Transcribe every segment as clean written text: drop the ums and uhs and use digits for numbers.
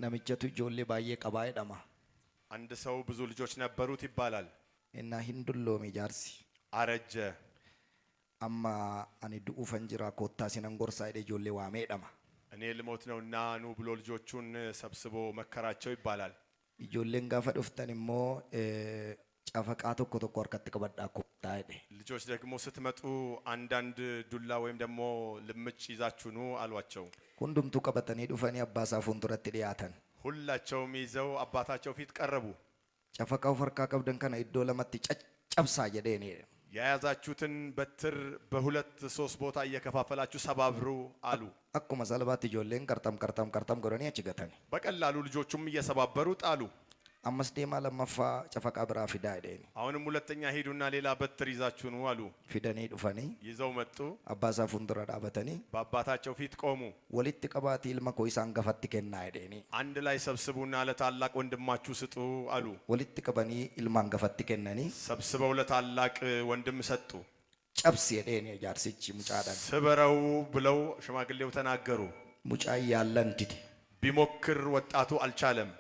namichatu ijoollee baay'ee qabaa jedhama. አንድ ሰው ብዙ ልጆች ነበሩት ይባላል። እና hindulloomi jaarsi አረጀ። amma ani du'uufan jira koottaa sinan gorsaa jedhee ijoollee waamee jedhama. እኔ ልሞት ነውና ኑ ብሎ ልጆቹን ሰብስቦ መከራቸው ይባላል። ijoolleen gaafa dhuftan immoo cafaqaa tokko tokko harkatti qabadhaa koottaa jedhe. ልጆች ደግሞ ስትመጡ አንዳንድ ዱላ ወይም ደግሞ ልምጭ ይዛችሁ ኑ አሏቸው። hundumtuu qabatanii dhufanii abbaasaa fuulduratti dhiyaatan. ሁላቸውም ይዘው አባታቸው ፊት ቀረቡ። cafaqaa farkaa qabdan kana iddoo lamatti caccabsaa jedheeni. የያዛችሁትን በትር በሁለት ሶስት ቦታ እየከፋፈላችሁ ሰባብሩ አሉ። akkuma salbaatti ijoolleen qarxam godhanii achi gatan. በቀላሉ ልጆቹም እየሰባበሩ ጣሉ። ammas deemaa lammaffaa cafaqaa biraa fidaa jedheeni. አሁንም ሁለተኛ ሄዱና ሌላ በትር ይዛችሁ ኑ አሉ። fidanii dhufanii ይዘው መጡ። abbaasaa fuuldura dhaabatanii በአባታቸው ፊት ቆሙ። walitti qabaatii ilma koo isaan gafatti kennaa jedheeni. አንድ ላይ ሰብስቡና ለታላቅ ወንድማችሁ ስጡ አሉ። walitti qabanii ilmaan gafatti kennanii ሰብስበው ለታላቅ ወንድም ሰጡ። cabsi jedheeni jaarsichi mucaadhaan. ስበረው ብለው ሽማግሌው ተናገሩ። mucaa yaallan dide ቢሞክር ወጣቱ አልቻለም።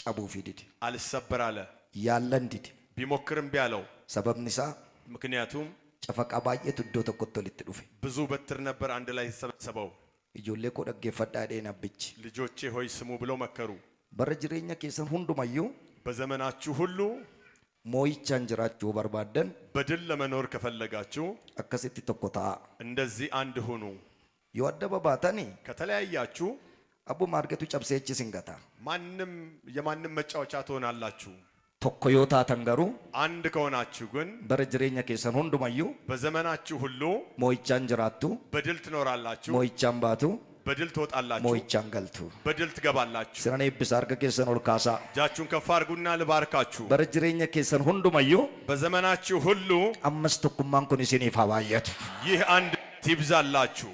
cabuu fidide አልሰበር አለ። yaallan dide ቢሞክርም ቢያለው sababni isaa ምክንያቱም cafaqaa baay'eetu iddoo tokkotti walitti dhufe. ብዙ በትር ነበር አንድ ላይ ተሰበሰበው። ijoollee koo dhaggeeffadhaa jedheen abbichi. ልጆቼ ሆይ ስሙ ብለው መከሩ። bara jireenya keessan hundumayyuu በዘመናችሁ ሁሉ moo'ichaan jiraachuu barbaaddan በድል ለመኖር ከፈለጋችሁ akkasitti tokko ta'a. እንደዚህ አንድ ሁኑ። yoo adda babaatanii ከተለያያችሁ abbuma argatu cabsee achi singata. ማንም የማንም መጫወቻ ትሆናላችሁ። tokko yoo taatan garuu አንድ ከሆናችሁ ግን bara jireenya keessan hundumayyuu በዘመናችሁ ሁሉ moo'ichaan jiraattu, በድል ትኖራላችሁ፣ moo'ichaan baatu, በድል ትወጣላችሁ፣ moo'ichaan galtu. በድል ትገባላችሁ። Siran eebbisa harka keessan ol kaasaa. እጃችሁን ከፍ አድርጉና ልባርካችሁ። bara jireenya keessan hundumayyuu በዘመናችሁ ሁሉ ammas tokkummaan kun isiniif haa baay'atu. ይህ አንድ ይብዛላችሁ።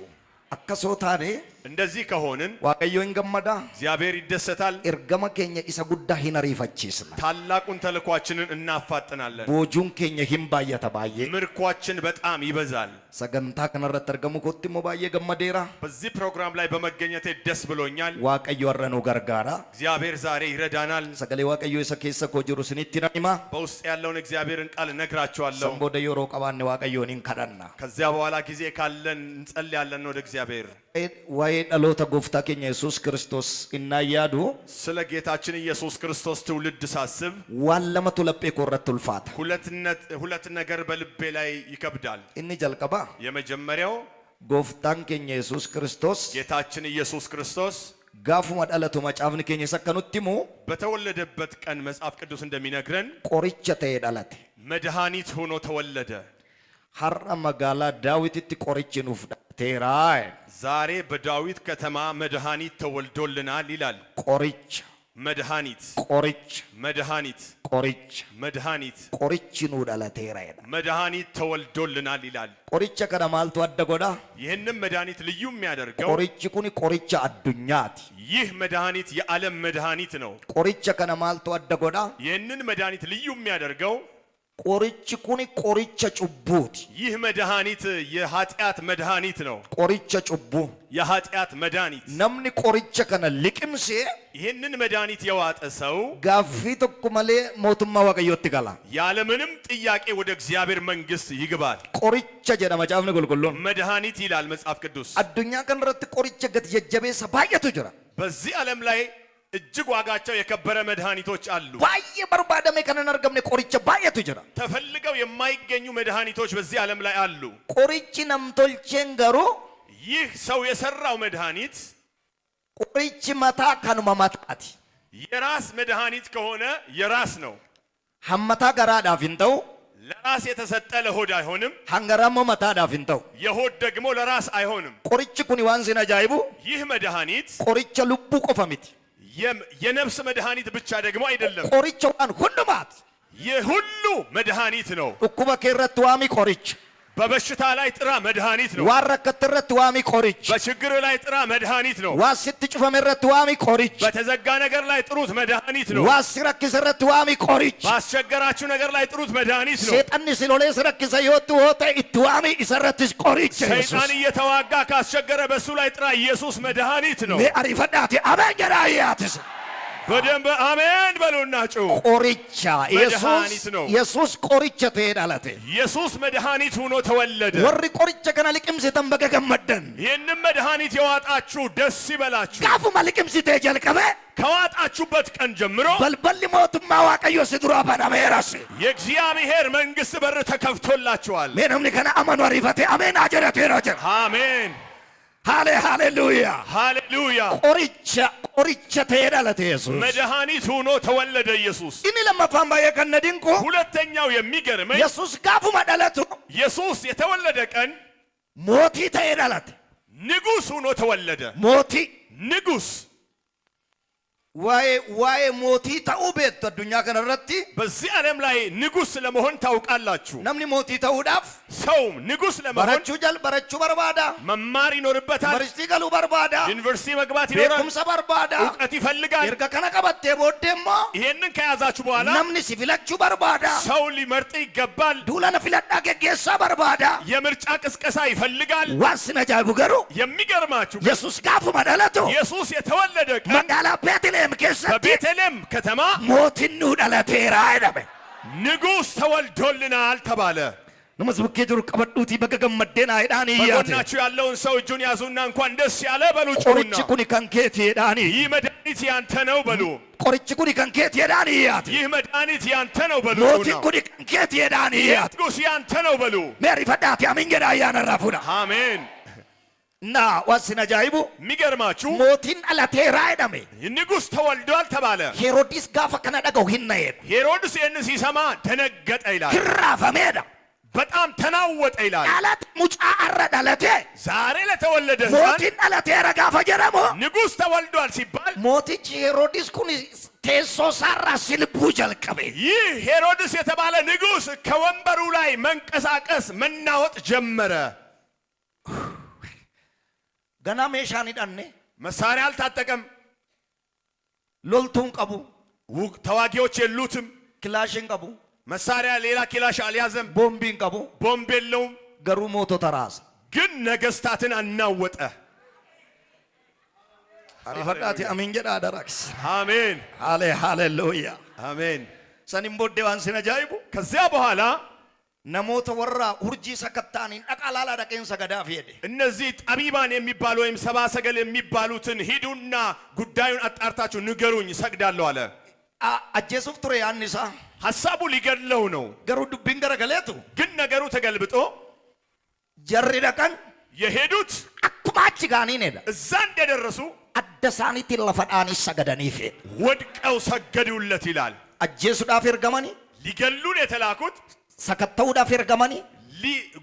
akkasoo taane እንደዚህ ከሆንን waaqayyo hin gammadaa. እግዚአብሔር ይደሰታል። ergama keenya isa guddaa hin ariifachiisna. ታላቁን ተልኳችንን እናፋጥናለን። boojuun keenya hin baay'ata baay'ee. ምርኳችን በጣም ይበዛል። sagantaa kanarratti argamu kootti immoo baay'ee gammadeera. በዚህ ፕሮግራም ላይ በመገኘቴ ደስ ብሎኛል። waaqayyo har'a nu gargaara. እግዚአብሔር ዛሬ ይረዳናል። sagalee waaqayyo isa keessa koo jiru isinitti nan hima. በውስጥ ያለውን እግዚአብሔርን ቃል እነግራችኋለሁ። san booda yeroo qabaanne waaqayyoon hin kadhanna. ከዚያ በኋላ ጊዜ ካለን እንጸልያለን ወደ እግዚአብሔር። waa'ee dhaloota gooftaa keenya yesus kristos innaa yaadu ስለ ጌታችን ኢየሱስ ክርስቶስ ትውልድ ሳስብ waan lamatu laphee koo irratti ulfaata. ሁለት ነገር በልቤ ላይ ይከብዳል። inni jalqaba የመጀመሪያው gooftaan keenya yesus kristos ጌታችን ኢየሱስ ክርስቶስ gaafuma dhalatu macaafni keenya isa akka nutti himu በተወለደበት ቀን መጽሐፍ ቅዱስ እንደሚነግረን qoricha ta'ee dhalate. መድኃኒት ሆኖ ተወለደ። har'a magaalaa daawititti qorichi nuuf dhalateera. ዛሬ በዳዊት ከተማ መድኃኒት ተወልዶልናል ይላል። qoricha መድኃኒት qoricha መድኃኒት qoricha መድኃኒት qorichi nu dhalateera jedha. መድኃኒት ተወልዶልናል ይላል። qoricha kana maaltu adda godha? ይህንም መድኃኒት ልዩ የሚያደርገው qorichi kun qoricha addunyaati. ይህ መድኃኒት የዓለም መድኃኒት ነው። qoricha kana maaltu adda godha? ይህንን መድኃኒት ልዩ የሚያደርገው qorichi kun qoricha cubbuuti. ይህ መድኃኒት የኃጢአት መድኃኒት ነው። qoricha cubbuu. የኃጢአት መድኃኒት namni qoricha kana liqimsee ይህንን መድኃኒት የዋጠ ሰው gaaffii tokko malee mootummaa waaqayyootti gala. ያለምንም ጥያቄ ወደ እግዚአብሔር መንግስት ይገባል። qoricha jedha macaafni qulqulluun. መድኃኒት ይላል መጽሐፍ ቅዱስ። addunyaa kanarratti qoricha gati jajjabeessa baay'eetu jira. በዚህ ዓለም ላይ እጅግ ዋጋቸው የከበረ መድኃኒቶች አሉ። baay'ee barbaadame kan hin argamne qoricha baay'eetu jira. ተፈልገው የማይገኙ መድኃኒቶች በዚህ ዓለም ላይ አሉ። qorichi namtolcheen garuu ይህ ሰው የሰራው መድኃኒት qorichi mataa kanuma mataati. የራስ መድኃኒት ከሆነ የራስ ነው። hammataa garaadhaaf hin ta'u, ለራስ የተሰጠ ለሆድ አይሆንም። hangaraammoo mataadhaaf hin ta'u. የሆድ ደግሞ ለራስ አይሆንም። qorichi kun waan sin ajaa'ibu ይህ መድኃኒት qoricha lubbuu qofa miti. የነፍስ መድኃኒት ብቻ ደግሞ አይደለም። qoricha waan hundumaati. የሁሉ መድኃኒት ነው። dhukkuba kee irratti waami qoricha. በበሽታ ላይ ጥራ መድኃኒት ነው። waan rakkate irratti waami qoricha. በችግር ላይ ጥራ መድኃኒት ነው። waan sitti cufame irratti waami qoricha. በተዘጋ ነገር ላይ ጥሩት መድኃኒት ነው። waan si rakkise irratti waami qoricha. ባስቸገራችሁ ነገር ላይ ጥሩት መድኃኒት ነው። seexanni si lolee si rakkise yoo ta'e itti waami isa irrattis qoricha. ሰይጣን እየተዋጋ ካስቸገረ በሱ ላይ ጥራ ኢየሱስ መድኃኒት ነው። mee ariifadhaati ameen jedhaa iyyaatis. በደንብ አሜን በሉና ጩሁ። ቆሪቻ መድኃኒት ነው። ኢየሱስ ቆሪቻ ተሄዳለቴ ኢየሱስ መድኃኒት ሆኖ ተወለደ። ወሪ ቆሪቻ ከና ልቅምሲተን በገገመደን ይህንም መድኃኒት የዋጣችሁ ደስ ይበላችሁ። ጋፉማ ልቅምሲቴ ጀልቀበ ከዋጣችሁበት ቀን ጀምሮ በልበል ሞቱማ ዋቀዮ ሲድሮ በናሜራስ የእግዚአብሔር መንግሥት በር ተከፍቶላችኋል። ሜነምኒ ከና አመኑ አሪፈቴ አሜን አጀረቴ ሮጀር አሜን ሃሌሉያ ሃሌሉያ። ቆሪቻ ተሄዳለቴ ኢየሱስ መድኃኒት ሆኖ ተወለደ ኢየሱስ። ኢኒ ለማፋምባ የከነዲንኩ ሁለተኛው የሚገርመኝ ኢየሱስ ጋፉማ ደለቱ ኢየሱስ የተወለደ ቀን ሞቲ ተሄዳለቴ ንጉሥ ሆኖ ተወለደ። ሞቲ ንጉሥ ዋይ ሞቲ ታኡ ቤት አዱኛ ከነረቲ በዚህ ዓለም ላይ ንጉሥ ለመሆን ታውቃላችሁ። ነምኒ ሞቲ ታኡዳፍ ሰው ንጉሥ ለመሆን በረቹ በርባዳ መማር ይኖርበታል። ዩኒቨርሲቲ ገሉ በርባዳ ዩኒቨርሲቲ መግባት ይኖራል። ቤኩምሰ በርባዳ እውቀት ይፈልጋል። ኤርጋ ከነ ቀበቴ ቦዴማ ይሄንን ከያዛችሁ በኋላ ነምኒ ሲፊለቹ በርባዳ ሰው ሊመርጥ ይገባል። ዱላነ ፊለዳ ገጌሳ በርባዳ የምርጫ ቅስቀሳ ይፈልጋል። ዋስነ ጃቡ ገሩ የሚገርማችሁ ኢየሱስ ጋፉ መደለቱ ኢየሱስ የተወለደ ቀን መዳላ ቤትሌም ከሰቲ በቤተልሔም ከተማ ሞቲኑ ደለቴራ አይደበ ንጉሥ ተወልዶልናል ተባለ። ነመዝብኬ ጅሩ ቀበዱቲ በገገመደና አይዳኒ ያተ በጎናችሁ ያለውን ሰው እጁን ያዙና እንኳን ደስ ያለ በሉ። ቆርጭ ኩኒ ከንኬት ይዳኒ ይህ መድኃኒት ያንተ ነው በሉ። ቆርጭ ኩኒ ከንኬት ይዳኒ ያተ ይህ መድኃኒት ያንተ ነው በሉ። ሞቲ ኩኒ ከንኬት ይዳኒ ያተ ንጉሥ ያንተ ነው በሉ። ሜሪ ፈዳት ያሚንገዳ ያነራፉዳ አሜን። እና ዋስነ ጃይቡ የሚገርማችሁ ሞቲን አላቴራ አይደሜ ንጉሥ ተወልዷል ተባለ። ሄሮዲስ ጋፈ ከነደገው ሂነየድ ሄሮድስ ይህን ሲሰማ ደነገጠ ይላል። ክራፈሜዳ በጣም ተናወጠ ይላል። አላት ሙጫ አረዳለቴ ዛሬ ለተወለደ ሞቲን አላቴራ ጋፈ ጀረሞ ንጉሥ ተወልዷል ሲባል ሞቲች ሄሮዲስ ኩኒ ቴሶ ሳራ ሲልቡ ጀልቀቤ ይህ ሄሮድስ የተባለ ንጉሥ ከወንበሩ ላይ መንቀሳቀስ መናወጥ ጀመረ። ገና ሜሻን ዳኔ መሳሪያ አልታጠቀም። ሎልቱን ቀቡ ተዋጊዎች የሉትም። ክላሽን ቀቡ መሳሪያ ሌላ ክላሽ አልያዘም። ቦምቢን ቀቡ ቦምብ የለውም። ገሩ ሞቶ ተራስ ግን ነገስታትን አናወጠ። አሪፈዳቲ አሚን ጀዳ አደራክስ አሜን ሃሌሉያ አሜን። ሰኒም ቦዴ ዋንሲነ ጃይቡ ከዚያ በኋላ ነሞተ ወራ ሁርጂ ሰከታኒን አቃላላ ደቀን ሰገዳ ፊሄደ እነዚህ ጠቢባን የሚባሉ ወይም ሰባ ሰገል የሚባሉትን ሂዱና ጉዳዩን አጣርታችሁ ንገሩኝ ሰግዳለሁ አለ። አጀሱፍ ቱሬ አንሳ ሐሳቡ ሊገድለው ነው። ገሩ ዱብን ገረገለቱ ግን ነገሩ ተገልብጦ ጀሪ ደቀን የሄዱት አኩማች ጋኒ ነዳ እዛ እንደደረሱ አደሳኒት ለፈዳኒ ሰገደኒ ፊ ወድቀው ሰገዱለት ይላል። አጀሱ ዳፍ ይርገማኒ ሊገሉን የተላኩት ሰከተው ዳፍ ይርገማኒ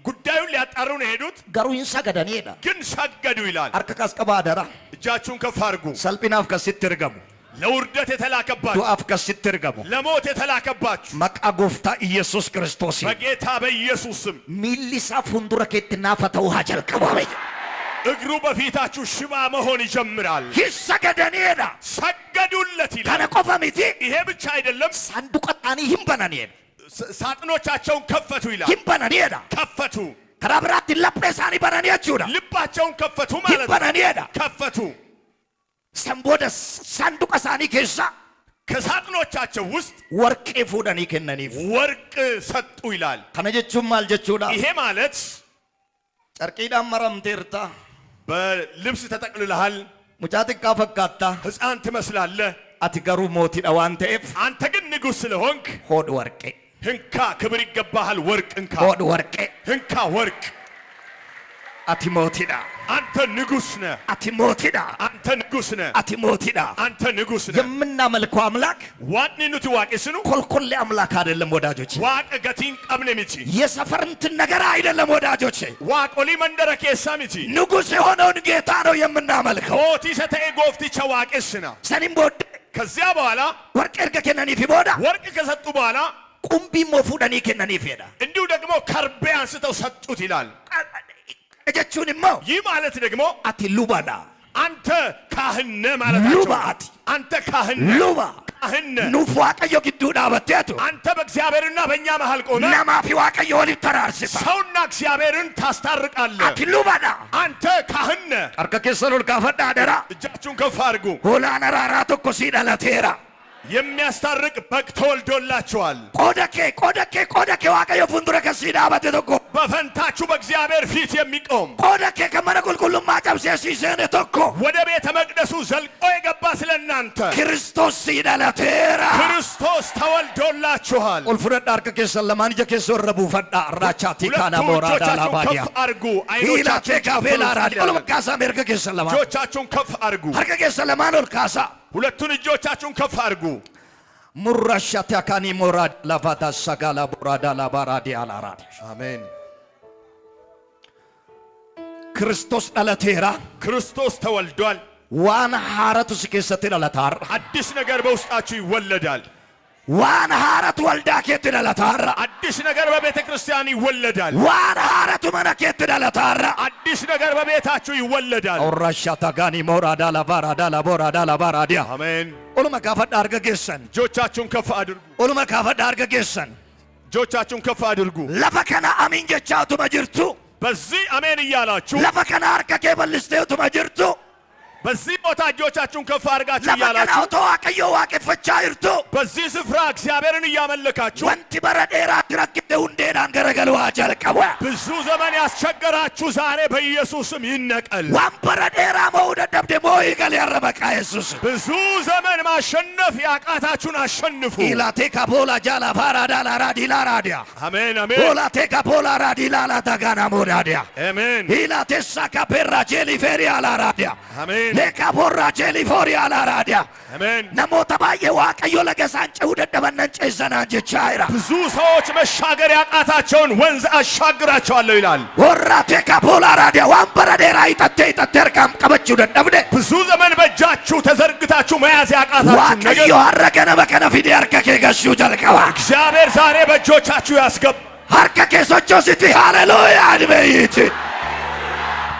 ጉዳዩን ሊያጣሩ ነው የሄዱት። ገሩን ሰገደኒ ዳ ግን ሰገዱ ይላል። አርከካስ ቀባ አደራ እጃችሁን ከፍ አድርጉ። ሰልጲናፍ ከሲት ይርገሙ ለውርደት የተላከባችሁ ዱአፍ ከሲት ይርገሙ ለሞት የተላከባችሁ መቃ ጎፍታ ኢየሱስ ክርስቶስ በጌታ በኢየሱስ ስም ሚሊሳ ፉንዱረ ከትና ፈተው ሀጀል ቀባበ እግሩ በፊታችሁ ሽባ መሆን ይጀምራል። ይሰገደኒዳ ሰገዱለት ይላል። ከነቆፈሚቲ ይሄ ብቻ አይደለም። ሳንዱቀጣኒ ይምበናኒዳ ሳጥኖቻቸውን ከፈቱ ይላል። ይምበናኒዳ ከፈቱ ከራብራት ለፕሬሳኒ በናኒያቹዳ ልባቸውን ከፈቱ ማለት ይምበናኒዳ ከፈቱ ሰንቦደ ሳንዱቀ ሳኒ ከሳ ከሳጥኖቻቸው ውስጥ ወርቅ ፉደኒ ከነኒፍ ወርቅ ሰጡ ይላል። ከነጀቹም ማልጀቹዳ ይሄ ማለት ጨርቂዳ መረምቴርታ በልብስ ተጠቅልለሃል። ሙጫጥቃ ፈካታ ሕፃን ትመስላለህ። አትገሩ ሞቲ ዳዋንቴፍ አንተ ግን ንጉሥ ስለሆንክ ሆድ ወርቄ ህንካ ክብር ይገባሃል። ወርቅ እንካ ሆድ ወርቄ ህንካ ወርቅ። አቲሞቲዳ አንተ ንጉሥ ነህ። አቲሞቲዳ አንተ ንጉሥ ነህ። አቲሞቲዳ አንተ ንጉሥ ነህ። የምናመልከው አምላክ ዋጥኒ ኑቲ ዋቄስኑ ኮልኮሌ አምላክ አይደለም ወዳጆቼ። ዋቀ ገቲን ቀብነ ሚቲ የሰፈር እንትን ነገር አይደለም ወዳጆቼ። ዋቆሊ መንደረ ኬሳ ሚቲ ንጉሥ የሆነውን ጌታ ነው የምናመልከው። ሞቲ ሰተኤ ጎፍቲቻ ዋቄስና ሰኒም ቦድ ከዚያ በኋላ ወርቅ እርገ ከነኒ ፊቦዳ ወርቅ ከሰጡ በኋላ ቁምቢ ሞፉደኒ ከነኒ ፊዳ እንዲሁ ደግሞ ከርቤ አንስተው ሰጡት ይላል። እጀቹን ሞ ይህ ማለት ደግሞ አቲ ሉባዳ አንተ ካህን ነህ ማለታቸው። ሉባት አንተ ካህን ሉባ ካህን ኑፍ ዋቀዮ ግዱ ዳበቴቱ አንተ በእግዚአብሔርና በእኛ መሃል ቆመ ነማፊ ዋቀዮ ወሊብ ተራርሲታ ሰውና እግዚአብሔርን ታስታርቃለህ። አቲ ሉባዳ አንተ ካህን ነህ። አርከ ከሰሉል ካፈዳ አደራ እጃችሁን ከፍ አድርጉ። ሆላና ራራ ተኮ ሲዳላቴራ የሚያስታርቅ በግ ተወልዶላችኋል። ቆደኬ ዋቀዮ ፉንዱረ ከሲዳባቴ ቶኮ በፈንታችሁ በእግዚአብሔር ፊት የሚቆም ቆደኬ ከመነ ቁልቁሉማ ጨብሴ ሲሴነ ቶኮ ወደ ቤተ መቅደሱ ዘልቆ የገባ ስለ እናንተ ክርስቶስ ሲዳላቴራ ክርስቶስ ተወልዶላችኋል። ቁልፉረዳ አርከ ኬሰን ለማን ጀ ኬሶ ረቡ ፈዳ ራቻቲ ካና ሞራዳ ላባዲያ ከፍ አርጉ። ሂላቴ ካፌላ ራዲ ኦልመካሳ ሜርከ ኬሰን ለማን እጆቻችሁን ከፍ አርጉ። አርከ ኬሰን ለማን ኦልካሳ ሁለቱን እጆቻችሁን ከፍ አርጉ። ሙራሻት ያካኒ ሞራድ ላፋታ ሰጋላ ቦራዳ ላባራዲ አላራዲ አሜን። ክርስቶስ ዳላቴራ ክርስቶስ ተወልዷል። ዋን ሐረቱ ስኬሰት ዳላታር አዲስ ነገር በውስጣችሁ ይወለዳል። ዋን ሐረቱ ወልዳ ኬት ዳላታር አዲስ ነገር በቤተ ክርስቲያን ይወለዳል። ዋን ሐረቱ መነኬት ዳላታር አዲስ ነገር በቤታችሁ ይወለዳል። ኦራሻታ ጋኒ ሞራዳ ላባራዳ ላቦራዳ ላባራዲያ አሜን። ኦሉመ ካፈዳ አርገጌሰን እጆቻችሁን ከፍ አድርጉ። ኦሉመ ካፈዳ አርገጌሰን እጆቻችሁን ከፍ አድርጉ። ለፈከና አሚን ጀቻቱ መጅርቱ በዚህ አሜን እያላችሁ ለፈከና አርከኬ በልስቴቱ መጅርቱ በዚህ ቦታ እጆቻችሁን ከፍ አድርጋችሁ ለፈከና እያላችሁ ተዋቀዮ ዋቄፈቻ ይርቱ በዚህ ስፍራ እግዚአብሔርን እያመለካችሁ ወንቲ በረዴራ ትረክደ ሁንዴናን ገረገሉ አጀልቀዋ ብዙ ዘመን ያስቸገራችሁ ዛሬ በኢየሱስም ይነቀል። ዋን በረዴራ መውደድ ደብደሞ ይገል ያረበቃ ኢየሱስ ብዙ ዘመን ማሸነፍ ያቃታችሁን አሸንፉ። ኢላቴካ ፖላ ጃላ ፓራዳ ላራዲ ላራዲያ አሜን አሜን ኦላቴካ ፖላ ራዲ ላላ ታጋና ሞዳዲያ አሜን ኢላቴሳ ካፔራ ጄሊ ፌሪ አላራዲያ አሜን ሌካ ፖራ ጄሊ ፎሪ አላራዲያ አሜን። ነሞታ ባየ ዋቀዮ ለገሳን ጨው ደደበነን ጨዘና ጀቻይራ ብዙ ሰዎች መሻገር ያቃታቸውን ወንዝ አሻግራቸዋለሁ ይላል። ወራቴካ ፖላ ራዲያ ዋን በረዴራ ይጠቴር ካም ቀበቹ ደደብደ ብዙ ዘመን በእጃችሁ ተዘርግታችሁ መያዝ ያቃታችሁን ነገር ዋቀዮ አረገነ በከነ ፊዲ አርከኬ ገሹ ጀልቀባ እግዚአብሔር ዛሬ በእጆቻችሁ ያስገባ። አርከኬ ሶቾ ሲቲ ሃሌሉያ አድበይቲ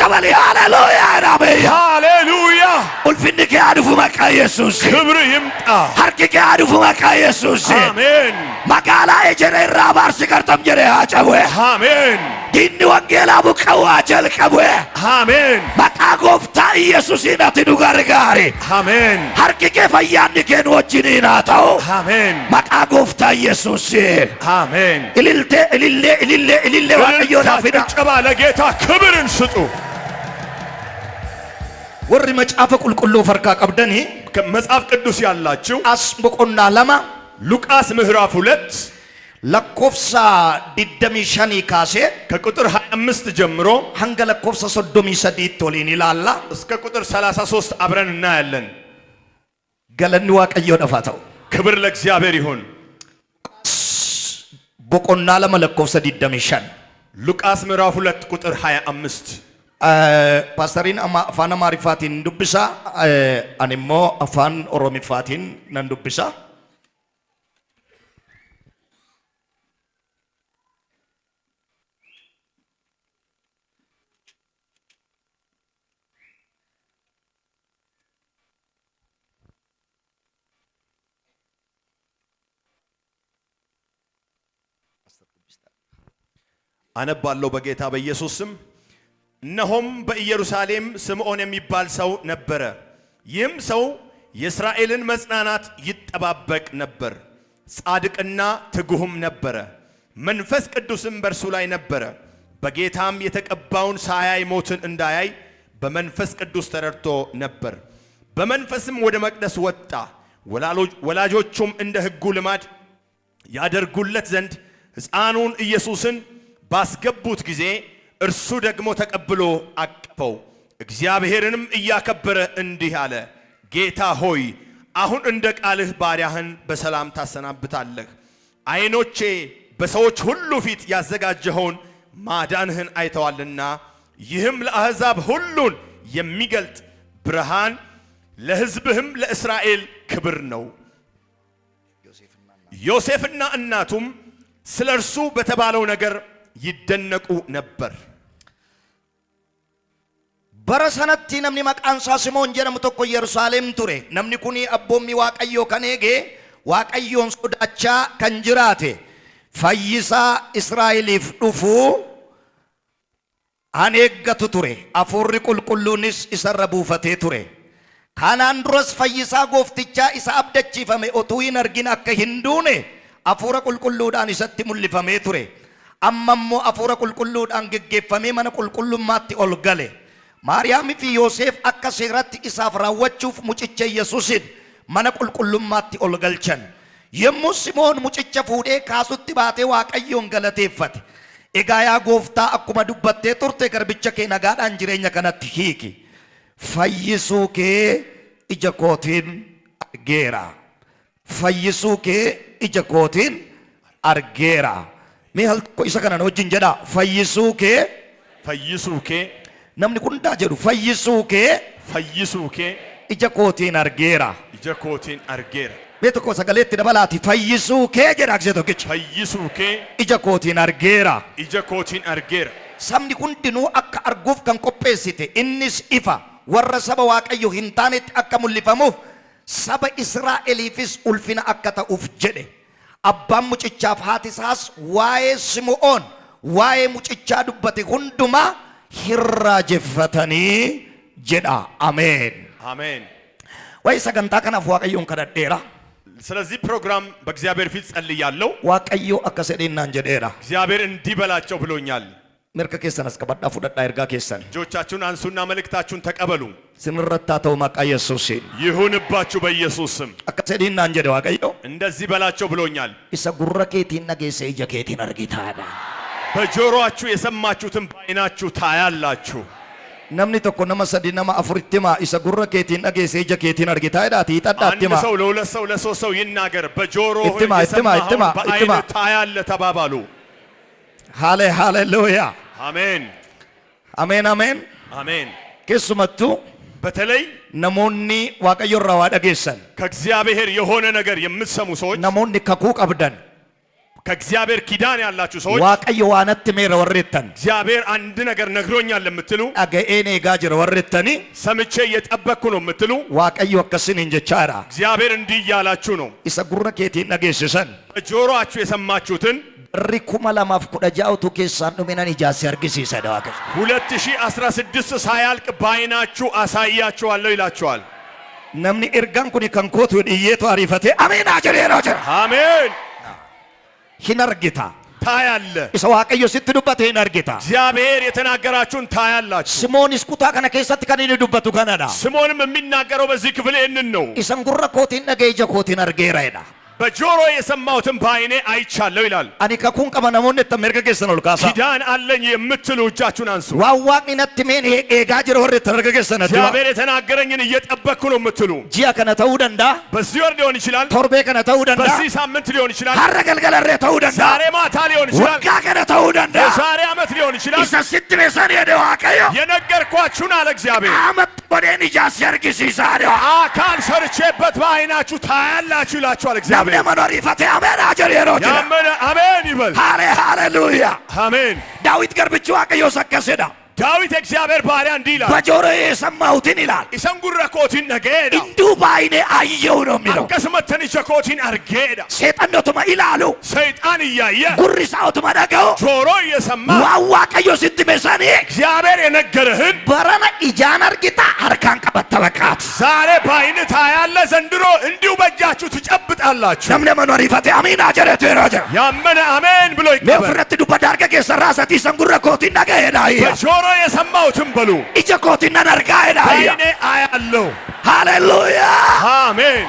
ተበሊ ሃሌሉያ አራበያ ሃሌሉያ ኡልፊንከ አድፉ መቃ ኢየሱስ ክብር ይምጣ። ሀርከከ አድፉ መቃ ኢየሱስ አሜን መቃላ የጀሬራ ባርስ ከርተም ጀሬ አጨወ አሜን ዲኒ ወንጌላ ቡቀዋ ጀልቀወ አሜን መቃ ጎፍታ ኢየሱስ ይናትዱ ጋርጋሪ አሜን ሀርከከ ፈያን ከን ወጅኒ ናታው አሜን መቃ ጎፍታ ኢየሱስ አሜን። ኢሊሌ ዋቀዮ ላፊና ጭብጨባ ለጌታ ክብርን ስጡ። ወሪ መጫፈ ቁልቁሉ ፈርካ ቀብደኒ መጽሐፍ ቅዱስ ያላችሁ አስቦቆና ለማ ሉቃስ ምዕራፍ 2 ለኮፍሳ ዲደሚሸኒ ካሴ ከቁጥር 25 ጀምሮ ሀንገ ለኮፍሳ ሶዶሚ ሰዲት ቶሊን ይላላ እስከ ቁጥር 33 አብረን እናያለን። ገለኒ ዋቀዮ ደፋተው ክብር ለእግዚአብሔር ይሁን። ቦቆና ለማ ለኮፍሳ ዲደሚሸን ሉቃስ ምዕራፍ 2 ቁጥር 25 ፓስተሪን አፋን አማሪፋቲን ዱብሳ አኒሞ አፋን ኦሮሚፋቲን ነን ዱብሳ አነባለሁ በጌታ በኢየሱስ ስም። እነሆም በኢየሩሳሌም ስምዖን የሚባል ሰው ነበረ። ይህም ሰው የእስራኤልን መጽናናት ይጠባበቅ ነበር። ጻድቅና ትጉህም ነበረ። መንፈስ ቅዱስም በእርሱ ላይ ነበረ። በጌታም የተቀባውን ሳያይ ሞትን እንዳያይ በመንፈስ ቅዱስ ተረድቶ ነበር። በመንፈስም ወደ መቅደስ ወጣ። ወላጆቹም እንደ ሕጉ ልማድ ያደርጉለት ዘንድ ሕፃኑን ኢየሱስን ባስገቡት ጊዜ እርሱ ደግሞ ተቀብሎ አቀፈው። እግዚአብሔርንም እያከበረ እንዲህ አለ፣ ጌታ ሆይ አሁን እንደ ቃልህ ባሪያህን በሰላም ታሰናብታለህ። ዓይኖቼ በሰዎች ሁሉ ፊት ያዘጋጀኸውን ማዳንህን አይተዋልና ይህም ለአሕዛብ ሁሉን የሚገልጥ ብርሃን ለሕዝብህም ለእስራኤል ክብር ነው። ዮሴፍና እናቱም ስለ እርሱ በተባለው ነገር ይደነቁ ነበር። በረሰነቲ ነምኒ መቃንሳ ሲሞን ጀነሙ ቶኮ ኢየሩሳሌም ቱሬ ነምኒ ኩኒ አቦሚ ዋቀዮ ከኔጌ ዋቀዮን ሶዳቻ ከንጅራቴ ፈይሳ እስራኤሊፍ ዱፉ አኔገቱ ቱሬ አፉሪ ቁልቁሉንስ ኢሰረ ቡፈቴ ቱሬ Kanaan duras fayyisaa gooftichaa isa abdachiifame utuu hin argin akka hin duune hafuura qulqulluudhaan isatti mul'ifamee ture. Amma immoo hafuura qulqulluudhaan geggeeffamee mana qulqullummaatti ol gale. Maariyaamii fi Yoosef akka seeratti isaaf raawwachuuf mucicha Yesuusin mana qulqullummaatti ol galchan. Yemmuu Simoon mucicha fuudhee kaasutti baatee Waaqayyoon galateeffate. Egaa yaa gooftaa akkuma dubbattee turte garbicha kee nagaadhaan jireenya kanatti hiiki. Fayyisuu kee ija kootiin argeera. Fayyisuu kee ija kootiin argeera. Mee hal tokko isa kana wajjin jedha. Fayyisuu kee namni kun hundaa jedhu fayyisuu kee ija kootiin argeera. Mee tokko sagaleetti dabalaati fayyisuu kee jedha aksee tokkicha. Fayyisuu kee ija kootiin argeera. Sabni hundinuu akka arguuf kan qopheessite innis ifa warra saba Waaqayyo hin taanetti akka mul'ifamuuf saba Israa'eliifis ulfina akka ta'uuf jedhe. Abbaan mucichaaf haati isaas waa'ee Simo'oon waa'ee mucichaa dubbate hundumaa hirraajeffatanii jedha. Ameen. Waa'ee sagantaa kanaaf Waaqayyoon kadhadheera. ስለዚህ ፕሮግራም በእግዚአብሔር ፊት ጸልያለሁ። Waaqayyo akka sedheennaan jedheera. እግዚአብሔር እንዲህ በላቸው ብሎኛል። Mirka keessan as qabadhaa fudhadhaa ergaa keessan. እጆቻችሁን አንሱና መልእክታችሁን ተቀበሉ። Sinirrattaa ta'u maqaa Yesuusiin. ይሁንባችሁ በኢየሱስ ስም። Akka sedheennaan jedhe Waaqayyo. እንደዚህ በላቸው ብሎኛል። Isa gurra keetiin dhageesse ija keetiin argitaadha. በጆሮአችሁ የሰማችሁትን በዓይናችሁ ታያላችሁ። Namni tokko nama sadi nama afuritti himaa isa gurra keetiin dhageesse ija keetiin argitaa jedhaati hiixadhaatti አንድ himaa. ሰው ለሁለት ሰው ለሶስት ሰው ይናገር። በጆሮህ እትማ የሰማኸውን በዓይንህ ታያለህ ተባባሉ። ሃሌሉያ አሜን አሜን። Keessumattuu በተለይ namoonni Waaqayyo irraa waa dhageessan ከእግዚአብሔር የሆነ ነገር የምትሰሙ ሰዎች namoonni kakuu qabdan ከእግዚአብሔር ኪዳን ያላችሁ ሰዎች Waaqayyo waanatti meera warreettan እግዚአብሔር አንድ ነገር ነግሮኛል ለምትሉ dhaga'een eegaa jira warreettanii ሰምቼ እየጠበቅኩ ነው የምትሉ Waaqayyo akkasiniin jechaadha. እግዚአብሔር እንዲህ እያላችሁ ነው። Isa gurra keetiin dhageessisan በጆሮአችሁ የሰማችሁትን barri 2016 keessaan dhuminan ijaassi argisiisadha Waaqayyo. 2016 ሳያልቅ በዓይናችሁ አሳያችኋለሁ ይላችኋል። Namni ergaan kun kan kootu dhiyyeetu ariifatee ameen jedheeroo jira. አሜን። Hin argita. ታያለህ። Isa Waaqayyo sitti dubbate hin argita. እግዚአብሔር የተናገራችሁን ታያላችሁ። Simoonis kutaa kana keessatti kan inni dubbatu kanadha. ስምዖንም የሚናገረው በዚህ ክፍል ይህንን ነው። Isan gurra kootiin dhaga'e ija kootiin argeera jedha. በጆሮ የሰማሁትን በዓይኔ አይቻለሁ ይላል። Ani kakuun qaba namoonni itti mirga keessan ol kaasa. ኪዳን አለኝ የምትሉ እጃችሁን አንሱ። Waan waaqni natti meen eegaa jira warri itti mirga keessan addu'a. እግዚአብሔር የተናገረኝን እየጠበቅኩ ነው የምትሉ Ji'a kana ta'uu danda'a. በዚህ ወር ሊሆን ይችላል። Torbee kana ta'uu danda'a. በዚህ ሳምንት ሊሆን ይችላል። Har'a galgalarree ta'uu danda'a. ዛሬ ማታ ሊሆን ይችላል። Waggaa kana ta'uu danda'a. የዛሬ ዓመት ሊሆን ይችላል። Isa sitti meeshaan jedhe Waaqayyo. የነገርኳችሁን አለ እግዚአብሔር Qaamatti godheen ijaassi argisiisaadha. አካል ሰርቼበት በዓይናችሁ ታያላችሁ ይላችኋል Namni እግዚአብሔር። amanu ariifatee ameen jedheeroo jira. ያመነ አሜን ይበል። Haleluuyaa. አሜን። Daawit garbichi Waaqayyoos akkasidha. ዳዊት እግዚአብሔር ባሪያ እንዲህ ይላል። Bajooree የሰማሁትን ይላል ኢሰን ጉረ ኮቲን ነገዳ እንዲሁ በዓይኔ አየሁ ነው የሚለው። አከስመተን ኮቲን አርጌዳ seexannotuma ilaalu ሰይጣን እያየ gurri isaatuma dhaga'u ጆሮ እየሰማ waan Waaqayyo sitti meesanii እግዚአብሔር የነገረህን barana ijaan argita harkaan qabatta bakkaati. ዛሬ በዓይንህ ታያለህ። ዘንድሮ እንዲሁ በእጃችሁ ትጨብጣላችሁ። Namni amanu ariifatee amiinaa jedhetu yeroo jira. ያመነ አሜን ብሎ Mee ይቀበል። ofirratti dubbadda harka keessa raasatii isan gurra kootiin dhaga'eedha. በጆሮ የሰማሁትን በሉ Ija kootiin nan argaa'eedha. በዓይኔ አያለሁ። Haleluuyaa. አሜን።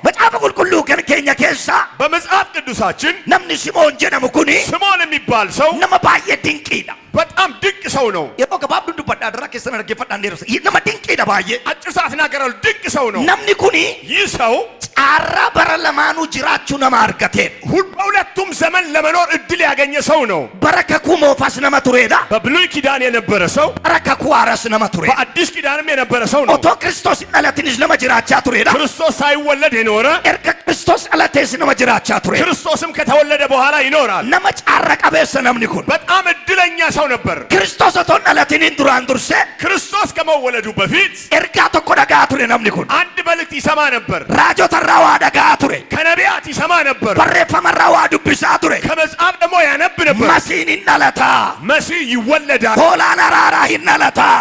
Macaafa qulqulluu kan keenya keessa በመጽሐፍ ቅዱሳችን namni Simoon jedhamu kuni ስምዖን የሚባል ሰው nama baay'ee dinqiidha. በጣም ድንቅ ሰው ነው። Yeroo gabaabduu dubbadhaa irraa keessan argeeffadhaan deerusa. Nama dinqiidha baay'ee. አጭር ሰዓት እናገራለሁ። ድንቅ ሰው ነው። Namni kuni ይህ ሰው caarraa bara lamaanuu jiraachuu nama argateen. በሁለቱም ዘመን ለመኖር እድል ያገኘ ሰው ነው። Bara kakuu moofaas nama tureedha. በብሉይ ኪዳን የነበረ ሰው Bara kakuu haaraas nama ture. በአዲስ ኪዳንም የነበረ ሰው ነው። Otoo Kiristoos hin dhalatinis nama jiraachaa tureedha. ክርስቶስ ሳይወለድ የኖረ Erga Kiristoos dhalatees nama jiraachaa ture. ክርስቶስም ከተወለደ በኋላ ይኖራል። Nama caarra qabeessa namni kun. በጣም እድለኛ ሰው ነበር። Kiristoos otoo hin dhalatiniin duraan dursee ክርስቶስ ከመወለዱ በፊት ergaa tokko dhaga'aa ture namni kun. አንድ መልእክት ይሰማ ነበር። Raajotarraa waa dhaga'aa ture. ከነቢያት ይሰማ ነበር። Barreeffamarraa waa dubbisaa ture. ከመጽሐፍ ደግሞ ያነብ ነበር። Masiin hin dhalataa. መሲህ ይወለዳል። Hoolaan araaraa hin dhalataa.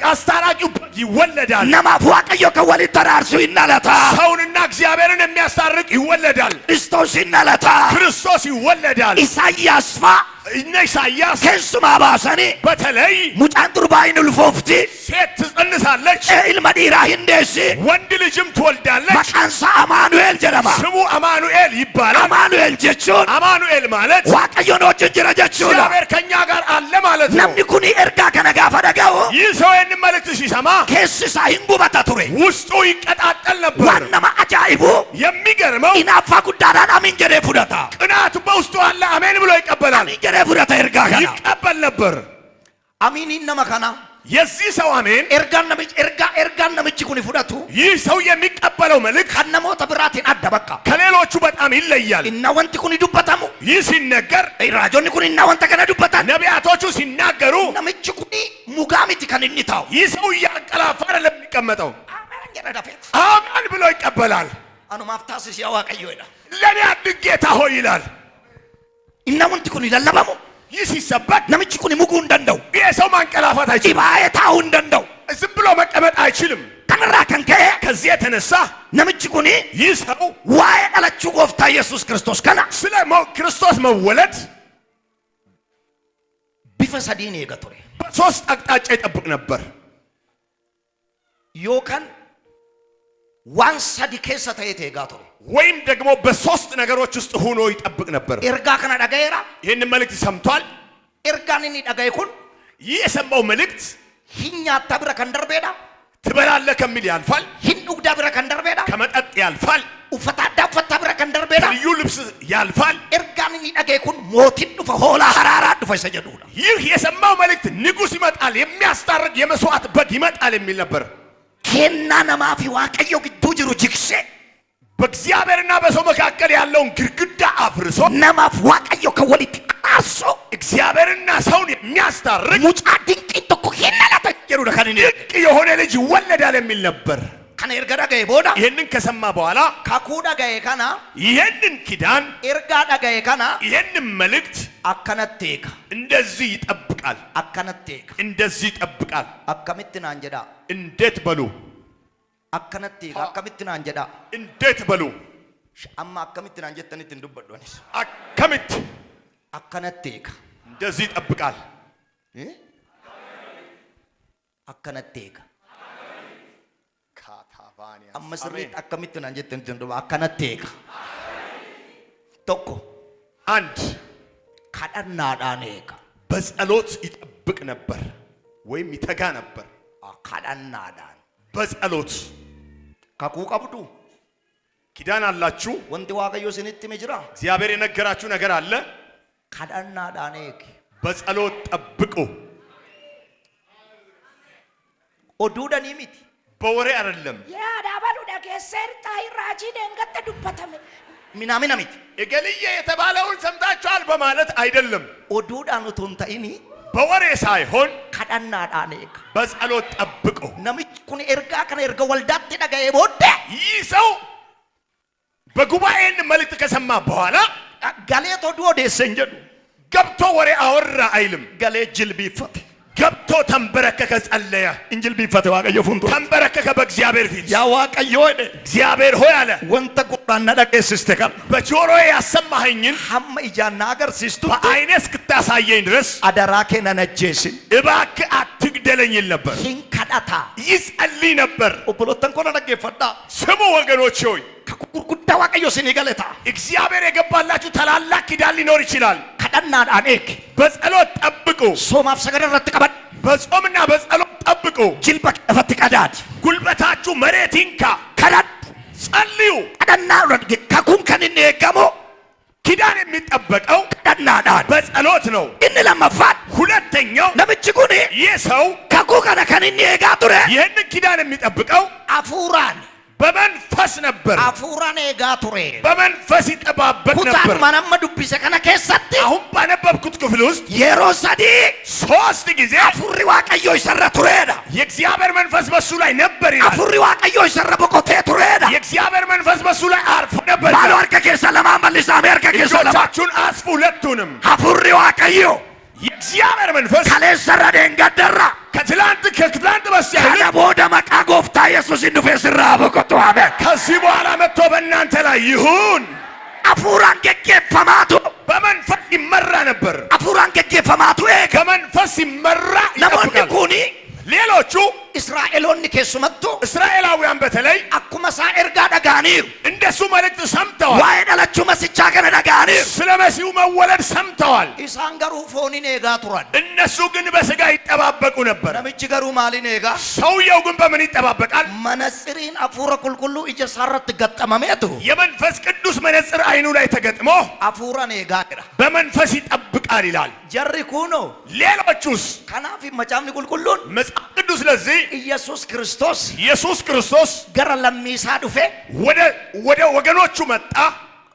አስታራቂው በግ ይወለዳል። ነማፍ ዋቀዮ ከወሊት ተራርሱ ይናለታ ሰውንና እግዚአብሔርን የሚያስታርቅ ይወለዳል። ክርስቶስ ይናለታ ክርስቶስ ይወለዳል። ኢሳይያስ ፋ እነ ኢሳይያስ ከሱማ ባሰኒ በተለይ ሙጫን ዱርባይን ልፎፍቲ ሴት ትጸንሳለች፣ ኢልማ ዲራ ሂንዴሲ ወንድ ልጅም ትወልዳለች። መቃንሳ አማኑኤል ጀረማ ስሙ አማኑኤል ይባላል። አማኑኤል ጀቹን አማኑኤል ማለት ዋቀዮን ወጅን ጅረ ጀቹን እግዚአብሔር ከኛ ጋር አለ ማለት ነው። ነምኒ ኩኒ ኤርጋ ከነጋፈ ደጋው ይህ ሰው ይህንን መልእክት ሲሰማ ኬስሳ ሂንጉበታ ቱሬ ውስጡ ይቀጣጠል ነበር። ዋነማ አጃኢቡ የሚገርመው ኢናፋ ጉዳዳን አሚን ጀሬ ፉዳታ ቅናቱ በውስጡ አለ። አሜን ብሎ ይቀበላል። አሚን ጀሬ ፉዳታ ኤርጋ ከና ይቀበል ነበር። አሚን ኢነማ ከና የዚህ ሰው አሜን ኤርጋን ነምች ኩኒ ፉዳቱ ይህ ሰው የሚቀበለው መልእክት ከነሞተ ብራቴን አደበቃ ከሌሎቹ በጣም ይለያል። እና ወንቲ ኩኒ ዱበታሙ ይህ ሲነገር ራጆኒ ኩኒ እና ወንተ ከነ ዱበታን ነቢያቶቹ ሲናገሩ ነምች ኩኒ ሙጋሚት ከንኒታው ይህ ሰው እያንቀላፋ አይደለም የሚቀመጠው። አሜን ጀረ ዳፌት አሜን ብሎ ይቀበላል። አኑ ማፍታስስ ያዋቀዮ ይላል ለኔ አድግ ጌታ ሆይ ይላል። እና ወንቲ ኩኒ ለለባሙ ይህ ሲሰበክ ነምች ኩኒ ሙጉ እንደንደው ይህ ሰው ማንቀላፋት አይችልም። ኢባየታው እንደንደው ዝም ብሎ መቀመጥ አይችልም። ከነራ ከንከ ከዚህ የተነሳ ነምች ኩኒ ይህ ሰው ዋየ ቀለቹ ጎፍታ ኢየሱስ ክርስቶስ ከና ስለ ክርስቶስ መወለድ ቢፈሰዲን የገቶሬ በሶስት አቅጣጫ ይጠብቅ ነበር። ዮካን ዋን ሰዲ ኬሰ ተየቴ ጋቶሬ ወይም ደግሞ በሶስት ነገሮች ውስጥ ሆኖ ይጠብቅ ነበር። ኤርጋ ከና ዳጋየራ ይህን መልእክት ሰምቷል። ኤርጋንኒ ዳጋይኩን ይህ የሰማው መልእክት ሂኛ ታብረ ከንደርቤዳ ትበላለህ ከሚል ያልፋል። ሂን ኡግዳ ብረ ከንደርቤዳ ከመጠጥ ያልፋል። ኡፈታዳ ኡፈታ ብረ ከንደርቤዳ ልዩ ልብስ ያልፋል። ኤርጋንኒ ዳጋይኩን ሞቲን ዱፈ ሆላ ሐራራ ዱፈ ሰጀዱላ ይህ የሰማው መልእክት ንጉሥ ይመጣል፣ የሚያስታርቅ የመስዋዕት በግ ይመጣል የሚል ነበር። ኬና ነማፊ ዋቀዮ ግዱ ጅሩ ጅክሴ በእግዚአብሔርና በሰው መካከል ያለውን ግድግዳ አፍርሶ ነማፍ ዋቀዮ ከወሊት አርሶ እግዚአብሔርና ሰውን የሚያስታርቅ ሙጫ ድንቅ ተኮ ሄናላ ተጀሩ ደካኒ ድንቅ የሆነ ልጅ ይወለዳል የሚል ነበር። ከነ ኤርጋ ዳጋይ ቦዳ ይህንን ከሰማ በኋላ ካኩ ዳጋይ ካና ይህንን ኪዳን ኤርጋ ዳጋይ ካና ይህንን መልእክት አከነቴካ እንደዚህ ይጠብቃል። አከነቴካ እንደዚህ ይጠብቃል። አከምትና አንጀዳ እንዴት በሉ አከነቴካ አከምትና አንጀዳ እንዴት በሉ አማ አከምትና አንጀተንት እንዱበዶንስ አከምት አከነቴካ እንደዚህ ይጠብቃል። አከነቴካ ካታባኒያ አመስሪት አከምትና አንጀተንት እንዱ አከነቴካ ቶኮ አንድ ካዳና ዳኔካ በጸሎት ይጠብቅ ነበር ወይም ይተጋ ነበር። ካዳና ዳን በጸሎት ካኩ ቀብዱ ኪዳን አላችሁ። ወንዲ ዋቀዮ ስንት መጅራ እግዚአብሔር የነገራችሁ ነገር አለ። ካዳና ዳኔክ በጸሎት ጠብቁ። ኦዱዳኒ ሚት በወሬ አይደለም። ያ ዳባሉ ዳገሰር ታይራጂ ደንገተ ዱበተም ሚናሚና ሚት እገልዬ የተባለውን ሰምታችኋል በማለት አይደለም። ኦዱዳኑ ቶንታይኒ በወሬ ሳይሆን ካዳና ዳኔክ በጸሎት ጠብቁ። ነምች ኩን ኤርጋ ከነ ኤርጋ ወልዳት ዳጋዬ ቦደ ይህ ሰው በጉባኤን መልእክት ከሰማ በኋላ ጋሌቶ ዱኦ ደሰንጀዱ ገብቶ ወሬ አወራ አይልም። ጋሌ ጅልቢፈት ገብቶ ተንበረከከ፣ ጸለየ። እንጅል ቢፈት ዋቀዮ ፉንቱ ተንበረከከ በእግዚአብሔር ፊት። ያ ዋቀዮ ደ እግዚአብሔር ሆይ አለ ወንተ ቁራና ዳቄስስተካል በጆሮዬ ያሰማኸኝን ሐመ ኢጃና አገር ሲስቱ በዓይኔ እስክታሳየኝ ድረስ አደራኬ ነነጄስን እባክህ አትግደለኝ ይል ነበር። ሂን ካዳታ ይጸልይ ነበር። ኦብሎተን ኮነ ደገፈዳ ስሙ ወገኖች ሆይ ከጉርጉዳ ዋቀዮ ሲኒ ገለታ እግዚአብሔር የገባላችሁ ታላላቅ ኪዳን ሊኖር ይችላል። ካዳና ዳኔክ በጸሎት ጠብቁ። ሶማፍ ሰገደረት ቀበድ በጾምና በጸሎት ጠብቁ። ጅልበ ቀፈት ቀዳድ ጉልበታችሁ መሬት ይንካ። ከዳድ ጸልዩ። ካዳና ረድግ ከኩም ከንኔ ገሞ ኪዳን የሚጠበቀው ካዳና ዳን በጸሎት ነው። እን ለመፋት ሁለተኛው ነምጭጉኔ ይህ ሰው ከኩ ከነ ከንኔ ጋቱረ ይህንን ኪዳን የሚጠብቀው አፉራን በመንፈስ ነበር። አፉራን ጋቱሬ በመንፈስ ይጠባበቅ ኩታን ነበር። ማናመ ዱቢሰ ከነ ከሰት አሁን ባነበብኩት ክፍል ውስጥ የሮሰዲ 3 ጊዜ አፉሪ ዋቀዮ ይሰረ ቱሬዳ የእግዚአብሔር መንፈስ በሱ ላይ ነበር ይላል። አፉሪ ዋቀዮ ይሰረ በቆቴ ቱሬዳ የእግዚአብሔር መንፈስ በሱ ላይ አርፎ ነበር። ባሎ አርከ ከሰ ለማመልስ አሜሪካ ከሰ ለማ እጆቻችሁን አስፉ ሁለቱንም። አፉሪ ዋቀዮ የእግዚአብሔር መንፈስ ካለ ሰረ ደንገደራ ከትላንት በስቲያ ከነ ቦደ መቃ ጎፍታ ኢየሱስ እንዱፌ ስራ በቆቶ አሜን። ከዚህ በኋላ መጥቶ በእናንተ ላይ ይሁን። አፉራን ገጌፈማቱ በመንፈስ ይመራ ነበር። አፉራን ገጌፈማቱ ኤገ በመንፈስ ይመራ ነሞኒ ይጠብቃል። ኩኒ ሌሎቹ እስራኤሎን ከሱመቱ እስራኤላውያን በተለይ አኩመ ሳ ኤርጋ ደጋኒሩ እንደሱ መልእክት ሰምተዋል። ዋይ ደለቹ መስቻ ከነ ደጋኒሩ ስለ መሲሁ መወለድ ሰምተዋል። ኢሳን ገሩ ፎኒን ኤጋ ቱራን እነሱ ግን በስጋ ይጠባበቁ ነበር። ነምች ገሩ ማሊን ኤጋ ሰውየው ግን በምን ይጠባበቃል? መነጽሪን አፉረ ቁልቁሉ እጀሳረት ገጠመሜቱ የመንፈስ ቅዱስ መነጽር አይኑ ላይ ተገጥሞ አፉራን ኤጋ ድራ በመንፈስ ይጠብቃል ይላል። ጀሪ ኩኖ ሌሎቹስ ከናፊ መጫምኒ ቁልቁሉን መጽሐፍ ቅዱስ ለዚህ ኢየሱስ ክርስቶስ ኢየሱስ ክርስቶስ ገረ ለሚሳ ዱፌ ወደ ወገኖቹ መጣ።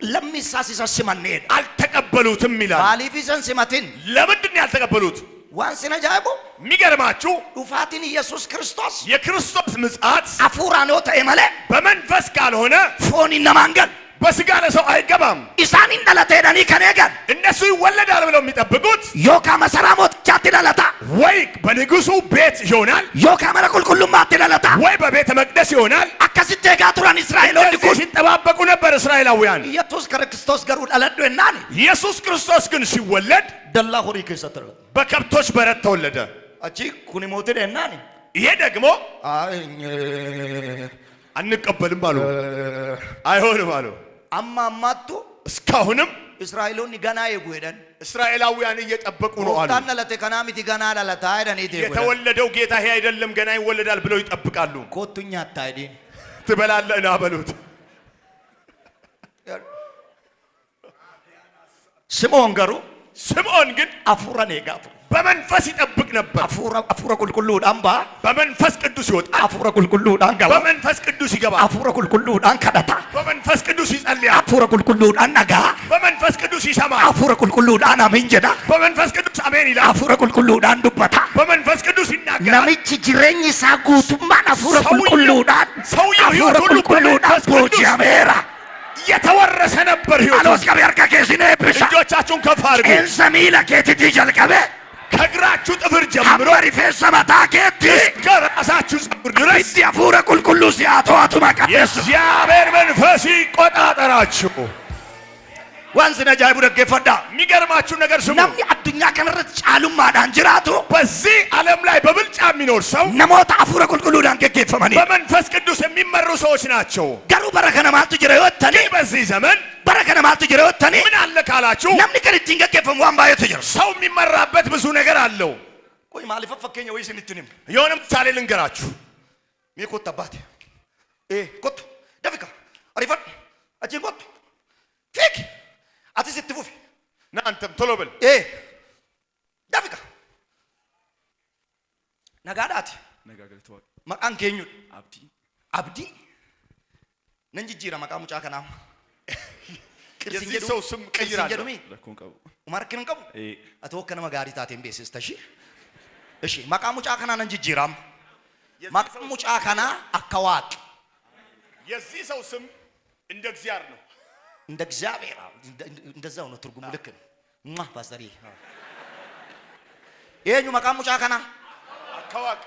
ለሚሳ ሲሰስመን ሄደ አልተቀበሉትም ይላል። ባሊፊሰን ሲመቲን ለምንድን ነው ያልተቀበሉት? ዋን ሲነጃይቦ የሚገርማችሁ ዱፋቲን ኢየሱስ ክርስቶስ የክርስቶስ ምጽአት አፉራ ነው ተይመለ በመንፈስ ካልሆነ ፎኒ ነማንገል በስጋ ለሰው አይገባም። ኢሳኒን ደለቴደኒ ከኔገን እነሱ ይወለዳል ብለው የሚጠብቁት ዮካ መሰራሞት ቻት ደለታ ወይ በንጉሱ ቤት ይሆናል፣ ዮካ መረ ቁልቁሉማት ደለታ ወይ በቤተ መቅደስ ይሆናል። አከሲቴ ጋቱራን እስራኤሎን እነዚህ ዲኩን ሲጠባበቁ ነበር እስራኤላውያን። ኢየሱስ ክርስቶስ ገሩ ደለዶ እናኒ ኢየሱስ ክርስቶስ ግን ሲወለድ ደላ ሆሪ ከሰተረ በከብቶች በረት ተወለደ። አቺ ኩኒ ሞትደ እናኒ ይሄ ደግሞ አንቀበልም አሉ፣ አይሆንም አሉ። አማማቱ እስካሁንም እስራኤሎን ገና ይጉደን እስራኤላውያን እየጠበቁ ነው አሉ። ወጣና ለተከናሚቲ ገና ለለታ አይደን የተወለደው ጌታ ይሄ አይደለም ገና ይወለዳል ብለው ይጠብቃሉ። ኮቱኛ አታይዲን ትበላለህ ና በሉት። ስምዖን ገሩ ስምዖን ግን አፉራ ነጋቱ በመንፈስ ይጠብቅ ነበር። አፉራ ቁልቁሉ ዳምባ በመንፈስ ቅዱስ ይወጣል። አፉራ ቁልቁሉ ዳንጋ በመንፈስ ቅዱስ ይገባል። አፉራ ቁልቁሉ ዳን ከዳታ በመንፈስ ቅዱስ ይጸልያል። አፉራ ቁልቁሉ ዳን ነጋ በመንፈስ ቅዱስ ይሰማል። አፉራ ቁልቁሉ ዳን አሜን ጀዳ በመንፈስ ቅዱስ አሜን ይላል። አፉራ ቁልቁሉ ዳን ዱበታ በመንፈስ ቅዱስ ይናገራል። ነምች ጅሬኝ ሳጉቱማን አፉራ ቁልቁሉ ዳን ሰውየው አፉራ ሕይወት ሁሉ ቁልቁሉ ዳን ቦጃሜራ የተወረሰ ነበር ሕይወቱ። አሎስ ከቢያርካ ከሲኔ ብሻ እጆቻችሁን ከፍ አድርጉ። እንሰሚላ ከቲቲ ጀልቀበ ከእግራችሁ ጥፍር ጀምሮ አምሪ ፈሰማታ ከቲ እስከ ራሳችሁ ፀጉር ድረስ ዲ አፉራ ቁልቁሉ ሲያተዋቱ ማቀደስ የእግዚአብሔር መንፈስ ይቆጣጠራችሁ። ዋንስ ነጃይቡ ደገፈዳ የሚገርማችሁ ነገር ስሙ። ነምኒ አዱኛ ከነረት ጫሉማ ዳንጅራቱ በዚህ ዓለም ላይ በብልጫ የሚኖር ሰው ነሞታ አፉረ ቁልቁሉ ዳን ገገፈመኒ በመንፈስ ቅዱስ የሚመሩ ሰዎች ናቸው። ገሩ በረከነ ማልቱ ጅረ ወተኒ ግን በዚህ ዘመን በረከነ ማልቱ ጅረ ወተኒ ምን አለ ካላችሁ ነምኒ ከሪቲን ገገፈም ዋን ባየቱ ጅረ ሰው የሚመራበት ብዙ ነገር አለው። ቆይ ማሊፈ ፈከኛ ወይስ እንትንም የሆነ ምሳሌ ልንገራችሁ። ሚኮት አባቴ ኮት ደፍካ አሪፈን አጂን ኮት ፊክ አትስ ትፉፊ ና አንተም ቶሎ በል ደፍካ ነጋዳት ነጋገርተዋል። መቃን ኬኙ አብዲ አብዲ ነንጂጂራ መቃ ሙጫ ከና የዚህ ሰው ስም ቀይራለሁ። ኡማር ከነን ቀቡ አተወከነ መጋሪ ታቴን ቤስስ ተሺ እሺ መቃ ሙጫ ከና ነንጂጂራም መቃ ሙጫ ከና አካዋቅ የዚህ ሰው ስም እንደ እግዚአብሔር ነው። እንደ እግዚአብሔር እንደዛው ነው ትርጉሙ። ልክ ነው ፓስተር። ይሄኙ መቃ ሙጫ ከና አካዋቅ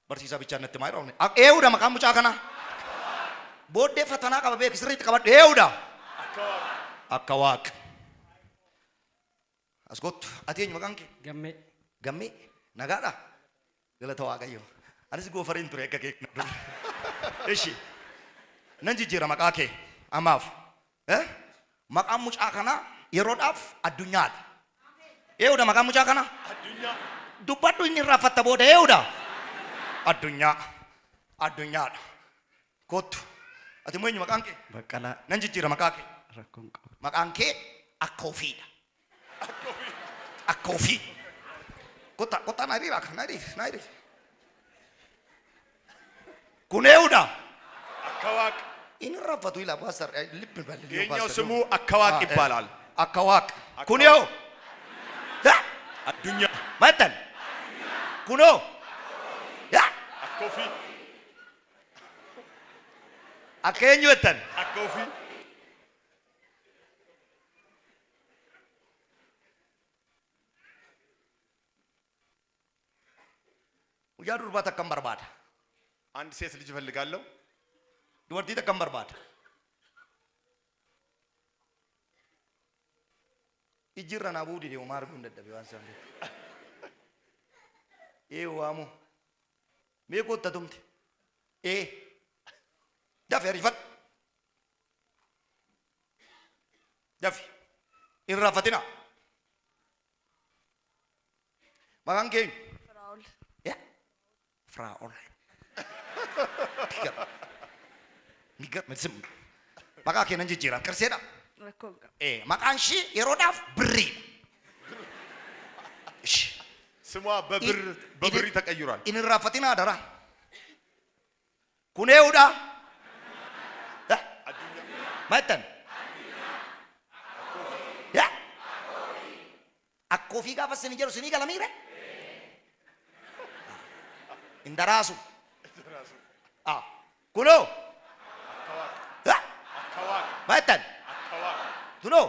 በርሲሳ ብቻ ነት ማይራው ኤውዳ መቃ ሙጫ ከና ቦዴ ፈተና ቀበቤ ክስሪት ቀበድ ኤውዳ አካዋቅ አስጎት አቴኝ መቃንኬ ገሜ ገሜ ነጋዳ ገለተው አቀየው አንስ ጎፈሬን ቱሬ ከኬክ ነው። እሺ ነንጂጂራ መቃኬ አማፍ መቃ ሙጫ ከና የሮዳፍ አዱኛል ኤውዳ መቃ ሙጫ ከና አዱኛ ዱባዱ ይንራፈተ ቦደ ኤውዳ አዱኛ ኮቱ አቲ ሞኝ መቃንኬ በቀላ ነንጂጂራ መቃኬ ረኮንቆ መቃንኬ አኮፊዳ አኮፊ ኮታ ናይሪራ ናይሪ ኩኔውዳ አካዋቅ ይንራፈቱ ይላ ፓስተር ልብ በል የኛው ስሙ አካዋቅ ይባላል። አካዋቅ ኩኔው አዱኛ መተን ኩኖ አኮፊ አከኙ ወተን አኮፊ Guyyaa durbaa takkan barbaada. አንድ ሴት ልጅ እፈልጋለሁ። Dubartii takkan barbaada. Ijjirra naa buudi deemu maa arguun dadhabe waan san beeku. Waamu. Mee kootta tumte. Dafi ariifadhu. Dafi. Hin raafatina. Maqaan keenyu. Firaa'ol. Maqaa keenan jijjiiran qarseedha. Maqaan ishii yeroodhaaf birriidha. ስሟ በብር ተቀይሯል። Hin raafatina adara. Kun ee'uudha. Maattan. Akkoofii gaafa isin jedhu isinii galamiire. Indaraasu. Kunoo. Maattan. Tunoo.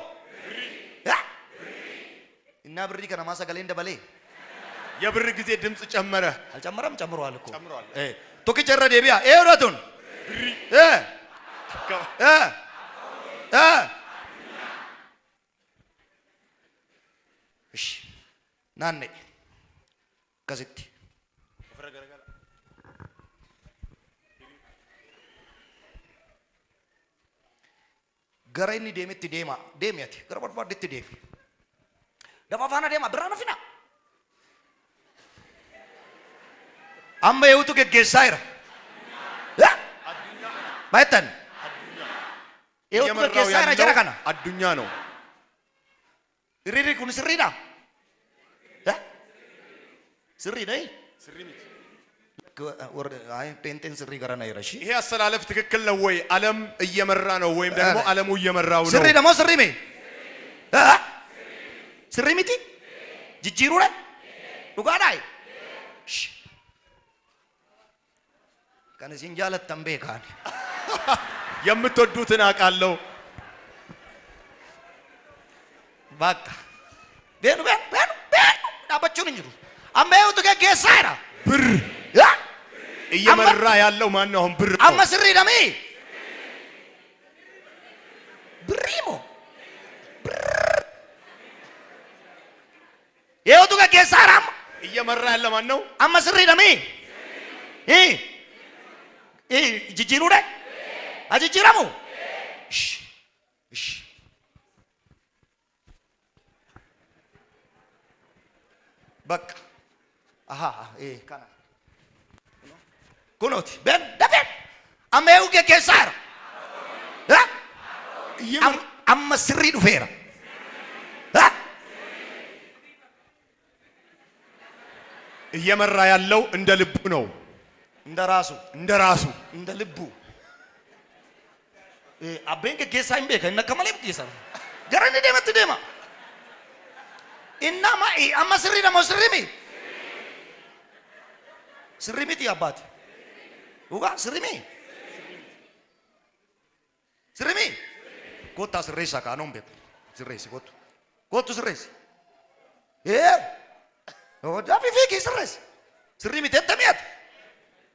Innaa birrii kana maa sagaleen dabalee. የብር ጊዜ ድምጽ ጨመረ። አልጨመረም? ጨምሯል እኮ። ጨምሯል። ቶኪ ጨረ ዴቢያ ኤውራቱን እሺ ናኔ ከዚቲ ገረይኒ ዴሜቲ ዴሚያቲ ገረባርባዲቲ ዴሚ ደፋፋና ዴማ ብራና ፊና Amma eewutu geggeessaa jira. Maayettan. Eewutu geggeessaa jira jara kana. Addunyaa ነው. Hiriirri kun sirriidha. Sirriidha. ስሪ ነች። ጤንጤን ስሪ ገረና jira. ይሄ አሰላለፍ ትክክል ነው ወይ? ዓለም እየመራ ነው ወይም ደግሞ ዓለሙ እየመራው ነው? ስሪ ደግሞ ስሪ ሜ ስሪ ሚቲ ጅጅሩudha dhugaadhaa. Kan isin jaalattan beekan. የምትወዱትን አውቃለሁ። Bakka. Beenu dhaabachuun hin jiru. Amma eewutu geggeessaa jira. ብር እየመራ ያለው ማን ነው? አሁን ብር ነው። Amma sirriidha mee? Birrii moo? Eewutu geggeessaa jira amma. እየመራ ያለ ማን ነው? Amma sirriidha mee? Jijjiiruudha? Jijjiiramu? Bakka. Kana. Kunooti. Ben dafeen. Amma eewu geggeessaa jira. Amma sirrii dhufeera. እየመራ ያለው እንደ ልቡ ነው። እንደራሱ እንደ ልቡ አቤን ከጌሳ ኢምቤከ እነ ከመለም ጌሳ ገረን ደመት ደማ ኢናማ አማ ስሪ ደሞ ስሪሚቲ አባት ውጋ ስሪሚ ኮታ ስሬሳ ካኖም ቤት ስሬሲ ኮቱ ስሬሲ ዳፊ ፊኪ ስሪሚ ተተሚያት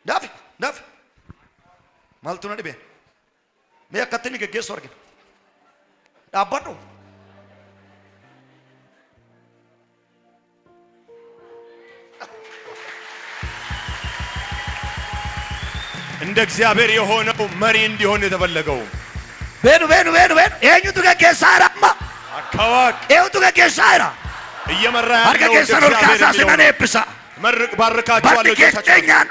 Dafi. Maaltu na dhibeen? Mee akkatti inni geggeessu argina. Dhaabbadhu. እንደ እግዚአብሔር የሆነው መሪ እንዲሆን የተፈለገው ቤኑ ኤኙቱ geggeessaa jira amma. አካዋቅ ኤውቱ geggeessaa jira. እየመራ harka ያለው keessan ol kaasaa sinan eebbisa. መርቅ ባርካችኋለሁ። ጀቻችሁኛን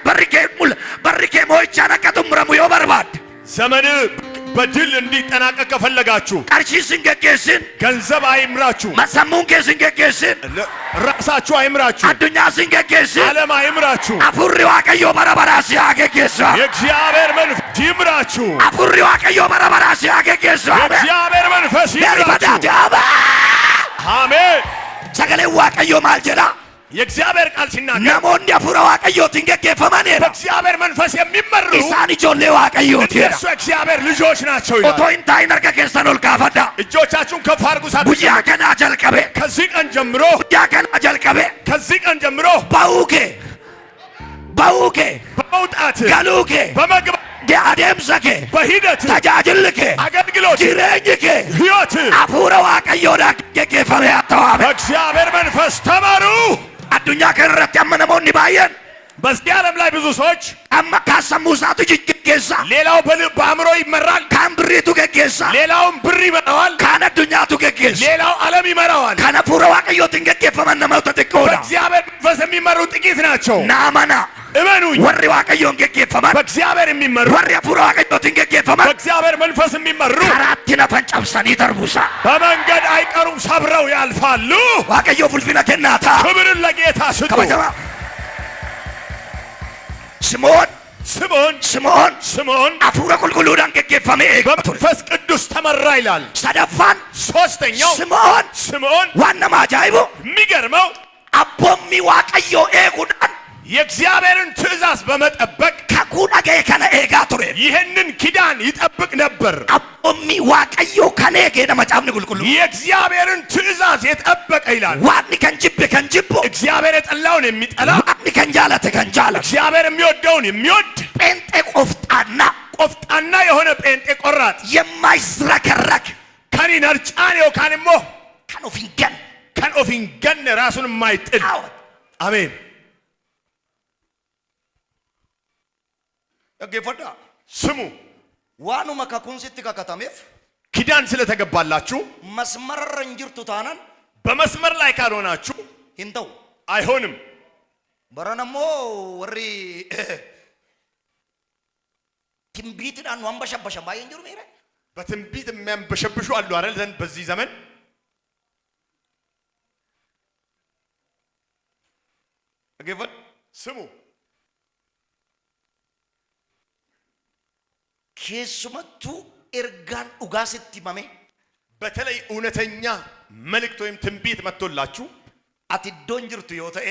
በርኬ ሞይቻን akka xumuramu yoo barbaadde ዘመን በድል እንዲጠናቀቅ ከፈለጋችሁ qarshiisin geggeessin ገንዘብ አይምራችሁ፣ sammuun keessin geggeessin ራሳችሁ አይምራችሁ፣ addunyaasin geggeessin ዓለም አይምራችሁ። afurri waaqayyoo bara baraa si haa geggeessu. የእግዚአብሔር መንፈስ ይምራችሁ። afurri waaqayyoo bara baraa si haa geggeessu. የእግዚአብሔር መንፈስ ይምራችሁ። አሜን። sagaleen waaqayyoo maal jedha? የእግዚአብሔር ቃል ሲናገር namoonni afura waaqayyootiin geggeeffamaniidha. በእግዚአብሔር መንፈስ የሚመሩ isaan ijoollee waaqayyooti. እነሱ እግዚአብሔር ልጆች ናቸው ይላል። otoo hin taa'in harka keessan ol kaafadha. እጆቻችሁን ከፍ አድርጉ። guyyaa kanaa jalqabe ከዚህ ቀን ጀምሮ guyyaa kanaa jalqabe ከዚህ ቀን ጀምሮ ba'uu kee ባውኬ በመውጣት ጋሉኬ በመግባት ዲአደምሰኬ በሂደት ታጃጅልኬ አገልግሎት ጅሬኝኬ ሕይወት አፉረ ዋቀዮዳ ገጌፈሜ አተዋበ በእግዚአብሔር መንፈስ ተመሩ። አዱኛ ከረተ ያመነሞኒ ባየን በዚህ ዓለም ላይ ብዙ ሰዎች አማ ካሰሙሳቱ ጅጌሳ ሌላው በአእምሮ ይመራል፣ ካምብሪቱ ገጌሳ ሌላውም ብር ይመራዋል፣ ካነ አዱኛቱ ገጌሳ ሌላው ዓለም ይመራዋል። ካነ ፉረ ዋቀዮትን ገጌፈመነ መውተትኮዳ በእግዚአብሔር መንፈስ የሚመሩ ጥቂት ናቸው። ናመና እመኑኝ፣ ወሪ ዋቀዮን ገጌፈመን በእግዚአብሔር የሚመሩ ወሪ ፉረ ዋቀዮትን ገጌፈመን በእግዚአብሔር መንፈስ የሚመሩ ካራቲነ ፈንጨብሰኒ ደርቡሳ በመንገድ አይቀሩም፣ ሰብረው ያልፋሉ። ዋቀዮ ፉልፊነ ከናታ ክብርን ለጌታ ስጡ። ከበጀማ ስምዖን አፉረ ቁልቁሉዳን ገጌፈሜ በመንፈስ ቅዱስ ተመራ ይላል። ሰደፋን ሶስተኛው ስምዖን ዋነማ አጃይቦ የሚገርመው አቦሚ ዋቀዮ ኤጉዳን የእግዚአብሔርን ትእዛዝ በመጠበቅ ከኩዳገ ከነ ኤጋ ቱሬ ይህንን ኪዳን ይጠብቅ ነበር። አቦሚ ዋቀዮ ከኔ ገደ መጫምኒ ቁልቁሉ የእግዚአብሔርን ትእዛዝ የጠበቀ ይላል። ዋኒ ከንጅቦ እግዚአብሔር የጠላውን የሚጠላ ዋኒ ከንጃለተ እግዚአብሔር የሚወደውን የሚወድ ጴንጤ ቆፍጣና የሆነ ጴንጤ ቆራጥ የማይዝረከረክ ከኒ ነርጫን ካንሞ ከንኦፊንገን ራሱን የማይጥል አሜን። ገጌፈዳ ስሙ ዋኑ መካኩን ሲትከከተሜፍ ኪዳን ስለተገባላችሁ መስመር እንጅርቱ ታናን በመስመር ላይ ካልሆናችሁ ሂንተው አይሆንም። በረነሞ ወሪ ትንቢትዳን ወንበሸበሸ ባየንጅሩ ሜረ በትንቢት የሚያንበሸብሹ አሉ አይደል? ዘንድ በዚህ ዘመን ገጌፈዳ ስሙ ኬሱመቱ ኤርጋን ኡጋስቲ ማሜ በተለይ እውነተኛ መልእክት ወይም ትንቢት መጥቶላችሁ አትዶን ጅርቱ ዮተኤ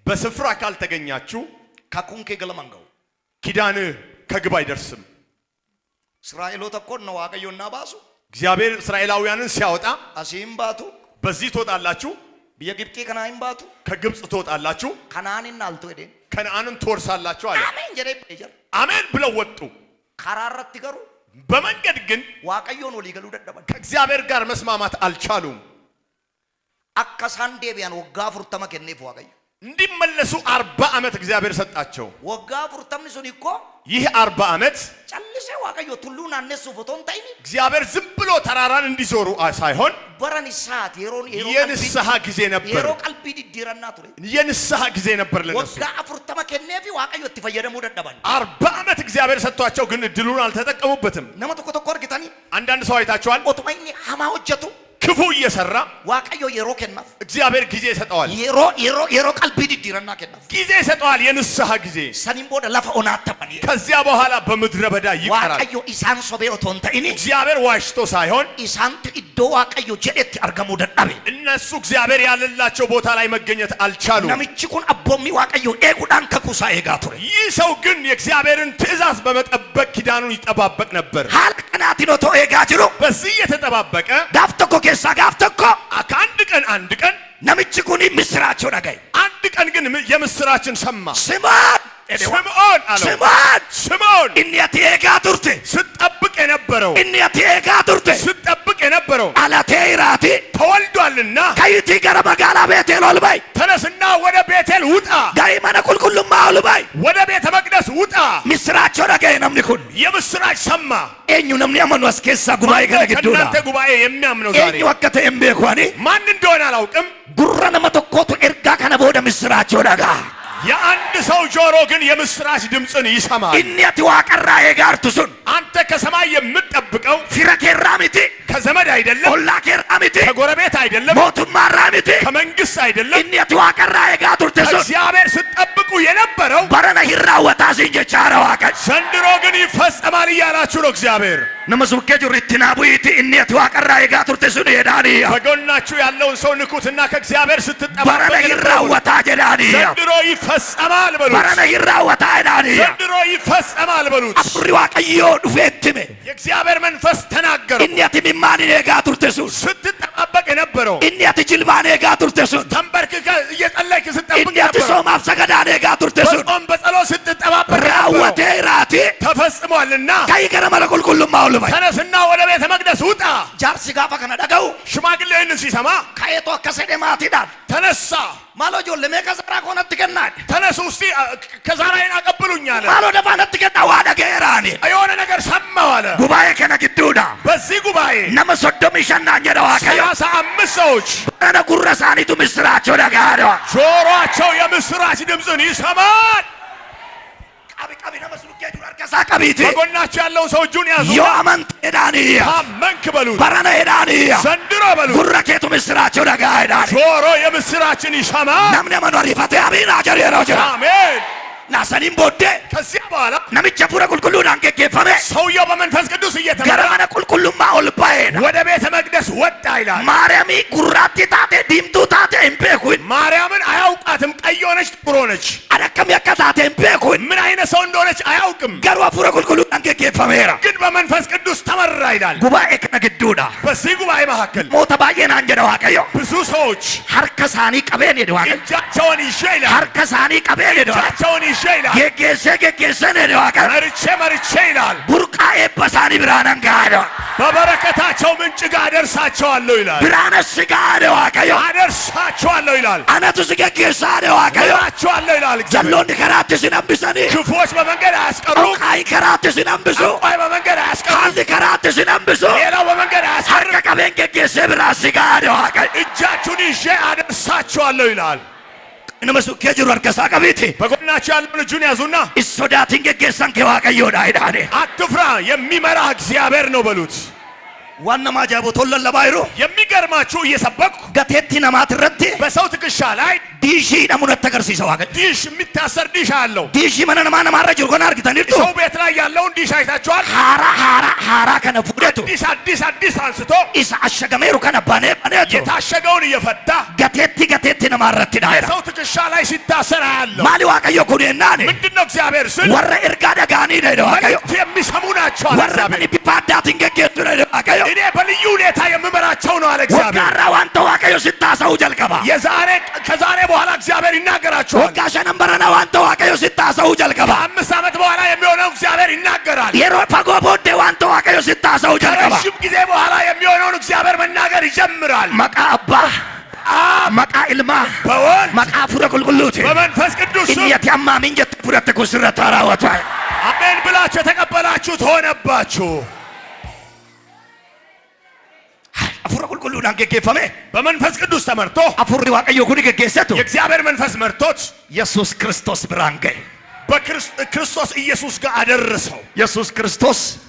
በስፍራ ካልተገኛችሁ ካኩንኬ ገለማንገው ኪዳን ከግብ አይደርስም። እስራኤሎት እኮ ነው ዋቀዮና ባሱ እግዚአብሔር እስራኤላውያንን ሲያወጣ አሲም ባቱ በዚህ ትወጣላችሁ፣ በግብጤ ከናይም ባቱ ከግብጽ ትወጣላችሁ፣ ከናንና አልተወደን ከነአንን ትወርሳላችሁ አለ። አሜን ጀሬ በጀር አሜን ብለው ወጡ። ካራራት ይገሩ በመንገድ ግን ዋቀዮን ወሊገሉ ደደበን ከእግዚአብሔር ጋር መስማማት አልቻሉም። አከሳን ዴቢያን ወጋ ፍርተማ ከነፍ ዋቀዮ እንዲመለሱ 40 ዓመት እግዚአብሔር ሰጣቸው። ወጋ ፍርተምኒ ሱን እኮ ይህ 40 ዓመት ጨልሴ ዋቀዮ ቱሉን አነሱ ፎቶን ታይኒ እግዚአብሔር ዝም ብሎ ተራራን እንዲዞሩ ሳይሆን በረን ሰዓት የንስሐ ጊዜ ነበር። የሮ ቀልቢ ዲዲራና ቱሬ የንስሐ ጊዜ ነበር ለነሱ። ወጋ ፍርተማ ከነፍ ዋቀዮ ትፈየደሙ ደደበን 40 ዓመት እግዚአብሔር ሰጥቷቸው ግን እድሉን አልተጠቀሙበትም። ነመቶ ኮቶ ኮርግታኒ አንዳንድ ሰው አይታችኋል። ኦቶማይኒ ሐማ ወጀቱ ክፉ እየሰራ ዋቀዮ የሮ ከናፍ እግዚአብሔር ጊዜ ይሰጠዋል። የሮ ቀልቢ ዲዲራና ከናፍ ጊዜ ይሰጠዋል፣ የንስሐ ጊዜ። ሰኒም ቦደ ለፈ ኦናተማኒ ከዚያ በኋላ በምድረ በዳ ይቀራል። ዋቀዮ ኢሳን ሶቤ ኦቶን ታይኒ እግዚአብሔር ዋሽቶ ሳይሆን ኢሳንት ኢዶ ዋቀዮ ጀደት አርገሙ ደዳቤ እነሱ እግዚአብሔር ያለላቸው ቦታ ላይ መገኘት አልቻሉም። ነምቺ ኩን አቦሚ ዋቀዮ ኤጉዳን ከኩሳ ኤጋቱሬ ይህ ሰው ግን የእግዚአብሔርን ትእዛዝ በመጠበቅ ኪዳኑን ይጠባበቅ ነበር። ሀልቀናት ኖቶ ኤጋጅሩ በዚህ የተጠባበቀ ጋፍተኮ ኬሳ ጋፍተኮ ከአንድ ቀን አንድ ቀን ነምቺ ኩኒ ምስራቸው ነገይ አንድ ቀን ግን የምስራችን ሰማ። ስምዖን እኒያት ኤጋቱርቴ ስጠብቅ የነበረው አላቴራቲ ተወልዷልና ከይቲ ገረ መጋላ ቤቴል ኦልባይ ተነስና ወደ ቤቴል ውጣ፣ ዳይመነ ቁልቁሉማ ኦልባይ ወደ ቤተ መቅደስ ውጣ። ምስራቸው ነገይ ነምኒ ኩን የምስራች ሰማ። ኤኙ ነምኒ አመኑ አስኬሳ ጉባኤ ገነግዱዳ ከእናንተ ጉባኤ የሚያምነው ዛሬ ኤኙ ወከተ ኤምቤኳኒ ማን እንደሆነ አላውቅም። ጉረ ነመተኮቱ ኤርጋ ከነ ቦደ ምስራቸው ነጋ የአንድ ሰው ጆሮ ግን የምስራች ድምፅን ይሰማል። እኒያት ዋቀራ ኤጋርቱሱን አንተ ከሰማይ የምትጠብቀው ፊረኬራሚቲ ከዘመድ አይደለም፣ ኦላኬራሚቲ ከጎረቤት አይደለም፣ ሞቱማራሚቲ ከመንግስት አይደለም። እኒያት ዋቀራ ኤጋቱርቴሱን እግዚአብሔር ስትጠብቁ የነበረው በረነ ሂራወታ ሲንጀቻረ ዋቀን ዘንድሮ ግን ይፈጸማል እያላችሁ ነው። እግዚአብሔር ነመሱኬ ጁሪትና ቡይቲ እኒያት ዋቀራ ኤጋቱርቴሱን ሄዳኒ በጎናችሁ ያለውን ሰው ንኩትና ከእግዚአብሔር ስትጠባበቅ በረነ ሂራወታ ጀዳኒ ዘንድሮ ይፈጸማል በሉት። በረነ ሂራወታ ሄዳኒ ዘንድሮ ይፈጸማል በሉት። አፍሪ ዋቀዮ ዱፌትሜ የእግዚአብሔር መንፈስ ተናገረው። እኒያት ሚማኒ ኤጋቱርቴሱን ስትጠባበቅ የነበረው እኒያት ጅልባን ኤጋቱርቴሱን ተንበርክከ እየጸለይክ ስትጠብቅ እኒያት የነበረው ሶማፍ ሰገዳን ኤጋቱርቴሱን በጾም በጸሎት ስትጠባበቅ ራወቴ ራቲ ተፈጽሟልና ከይ ገረመለ ቁልቁሉ ማውልባይ ተነስና ወደ ቤተ መቅደስ ውጣ። ጃርሲ ጋፋ ከነዳገው ሽማግሌው ይህንን ሲሰማ ከየቶ ከሰደማቲ ዳር ተነሳ። ማሎ ጆለ መከሰራ ኮነት ከናድ ተነሱ እስቲ ከዛራዬን አቀብሉኝ አለ። ማሎ ደፋነት ከዳ ዋዳ ገራኒ የሆነ ነገር ሰማሁ አለ። ጉባኤ ከነግዱዳ በዚህ ጉባኤ ነመሶዶም ይሸናኘደዋ ከዮ 35 ሰዎች አነ ጉረሳኒቱ ምስራቸው ደጋዶ ጆሮአቸው የምስራች ድምፅን ይሰማል። ቀቢ ነመስሉ ከጁር አርከሳ ቀቢቲ በጎናቸው ያለውን ሰው እጁን ያዙ። ዮ አመንት ዳንያ ታመንክ በሉት። በረነ ዳንያ ዘንድሮ በሉት። ጉረኬቱ ምስራቸው ደጋዶ ጆሮ የምስራችን ይሰማል። ነምነ መኖር ይፈተ አቢና ጀሪሮ ጀራ አሜን። ናሰኒም ቦዴ ከዚያ በኋላ ነምቸ ፉረ ቁልቁሉ ዳንከ ከፈመ ሰውየው በመንፈስ ቅዱስ እየተመራ ገረመነ ቁልቁሉ ማውልባይ ወደ ቤተ መቅደስ ወጣ ይላል። ማርያሚ ጉራቲ ታቴ ዲምቱ ታቴ እምፔኩን ማርያምን አያውቃትም። ቀይ ሆነች፣ ጥቁር ሆነች፣ አደከም ያከታቴ እምፔኩን ምን አይነት ሰው እንደሆነች አያውቅም። ገሩ ፉረ ቁልቁሉ ዳንከ ከፈመራ ግን በመንፈስ ቅዱስ ተመራ ይላል። ጉባኤ ከነግዱዳ በዚህ ጉባኤ መካከል ሞተ ባየና አንጀደዋ ከዮ ብዙ ሰዎች ሀርከሳኒ ቀቤን ሄደዋ እጃቸውን ይዤ ይላል። ሀርከሳኒ ቀቤን ሄደዋ እጃቸውን ይዤ ይላል። ጌጌሰን ሄደዋ ከ መርቼ ይላል። ቡርቃኤ በሳኒ ብራነን ጋዶ በበረከታቸው ምንጭ ጋር አደርሳቸዋለሁ ይላል። ብራነስ ጋደዋ ከዮ አደርሳቸዋለሁ ይላል። አነቱ ሲገጌሳ ደዋ ከዮ እላቸዋለሁ ይላል። ዘሎን ከራት ሲነብሰኒ ክፉዎች በመንገድ አያስቀሩ። ቃይ ከራት ሲነብሱ አቋይ በመንገድ አያስቀሩ። አንድ ከራት ሲነብሱ ሌላው በመንገድ አያስቀሩ። ሀርከ ቀቤን ጌጌሰ ብራሲ ጋደዋ ከ እጃችሁን ይዤ አደርሳቸዋለሁ ይላል። እነመሱ ከጅሩ አርከሳ ቀቤቲ በጎናቸው ያለውን እጁን ያዙና ኢሶዳቲን ጌጌሰን ከዋቀዮዳ አይዳኔ አትፍራ፣ የሚመራ እግዚአብሔር ነው በሉት። ዋና ማጃቦ ቶለለ ባይሩ የሚገርማችሁ እየሰበኩ ገቴቲ ነማት ረቲ በሰው ትከሻ ላይ ዲሺ ነሙነት ተገርሲሰው አገ ዲሽ የሚታሰር ዲሽ አለው። ዲሺ መነን ማነ ማረጅ ጎና አርግተን ይርቱ ሰው ቤት ላይ ያለውን ዲሽ አይታችኋል። ሃራ ከነ ፉደቱ አዲስ አንስቶ ኢሳ አሸገሜሩ ከነ ባኔቱ የታሸገውን እየፈታ ገቴቲ ነማረቲ ዳይራ ሰው ትከሻ ላይ ሲታሰር አያለው። ማሊ ዋቀዮ ኩዴናኒ ምንድነው እግዚአብሔር ስል ወረ እርጋ ደጋኒ ደዶ ዋቀዮ መልእክት የሚሰሙ ናቸው አለ ወረ እግዚአብሔር። ምን ቢፓዳቲን ገጌቱ ደዶ ዋቀዮ እኔ በልዩ ሁኔታ የምመራቸው ነው አለ እግዚአብሔር። ወጋራ ዋንተ ዋቀዮ ሲታሰው ጀልቀባ ከዛሬ በኋላ እግዚአብሔር ይናገራቸዋል። ወጋሸ ነምበረና ዋንተ ዋቀዮ ሲታሰው ጀልቀባ 5 ዓመት በኋላ የሚሆነው እግዚአብሔር ይናገራል። የሮ ፋጎ ቦዴ ዋንተ ዋቀዮ ሲታሰው ጀልቀባ ከረጅም ጊዜ በኋላ የሚሆነውን እግዚአብሔር መናገር ይጀምራል። መቃ አባ መቃ ኢልማ በወልድ መቃ ፉረ ቁልቁሉት በመንፈስ ቅዱስ ስም እየት ያማሚን ጀት ፉረት ኩስረት አራወቷ አሜን ብላችሁ የተቀበላችሁት ሆነባችሁ። አፉረ ቁልቁሉ ዳንከ ከፈመ በመንፈስ ቅዱስ ተመርቶ አፉሪ ዋቀዮ ኩኒ ገጌሰቱ የእግዚአብሔር መንፈስ መርቶት ኢየሱስ ክርስቶስ ብራንገ በክርስቶስ ኢየሱስ ጋር አደረሰው።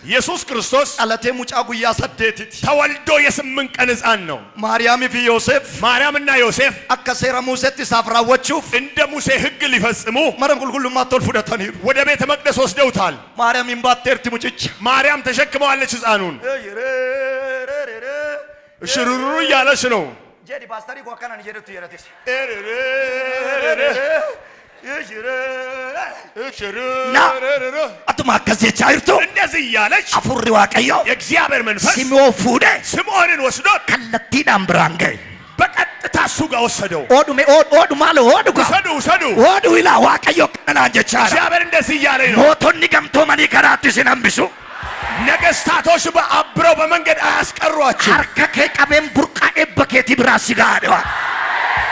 ኢየሱስ ክርስቶስ አለቴ ሙጫ ጉያ ሰደቲት ተወልዶ የ8 ቀን ሕፃን ነው። ማርያም ፊ ዮሴፍ ማርያምና ዮሴፍ አከሰራ ሙሴት ሳፍራወቹፍ እንደ ሙሴ ሕግ ሊፈጽሙ መረን ቁልቁሉ ማቶል ፉደተኒሩ ወደ ቤተ መቅደስ ወስደውታል። ማርያም ኢምባቴርቲ ሙጭጭ ማርያም ተሸክመዋለች ሕፃኑን። ሽሩሩ እያለች ነው። ጄዲ ፓስተሪ ኮካናን ጄደቱ የረቴስ ና አቱማ ከዘቻ ይርቶ እንደዚህ እያለች አፉሪ ዋቀዮ የእግዚአብሔር መንፈስ ሲሞ ፉደ ስምዖንን ወስዶ ከለቲ ዳምብራንገ በቀጥታ እሱ ጋር ወሰደው። ኦዱ ማለ ኦዱ ጋ ውሰዱ ኦዱ ይላ ዋቀዮ ከና ጀቻ እግዚአብሔር እንደዚህ እያለኝ ነው። ሞቶኒ ገምቶ መኒ ከራቲ ሲነምብሱ ነገስታቶች በአብረው በመንገድ አያስቀሯችሁ። ሀርከኬ ቀቤን ቡርቃኤ በኬቲ ብራሲ ጋደዋ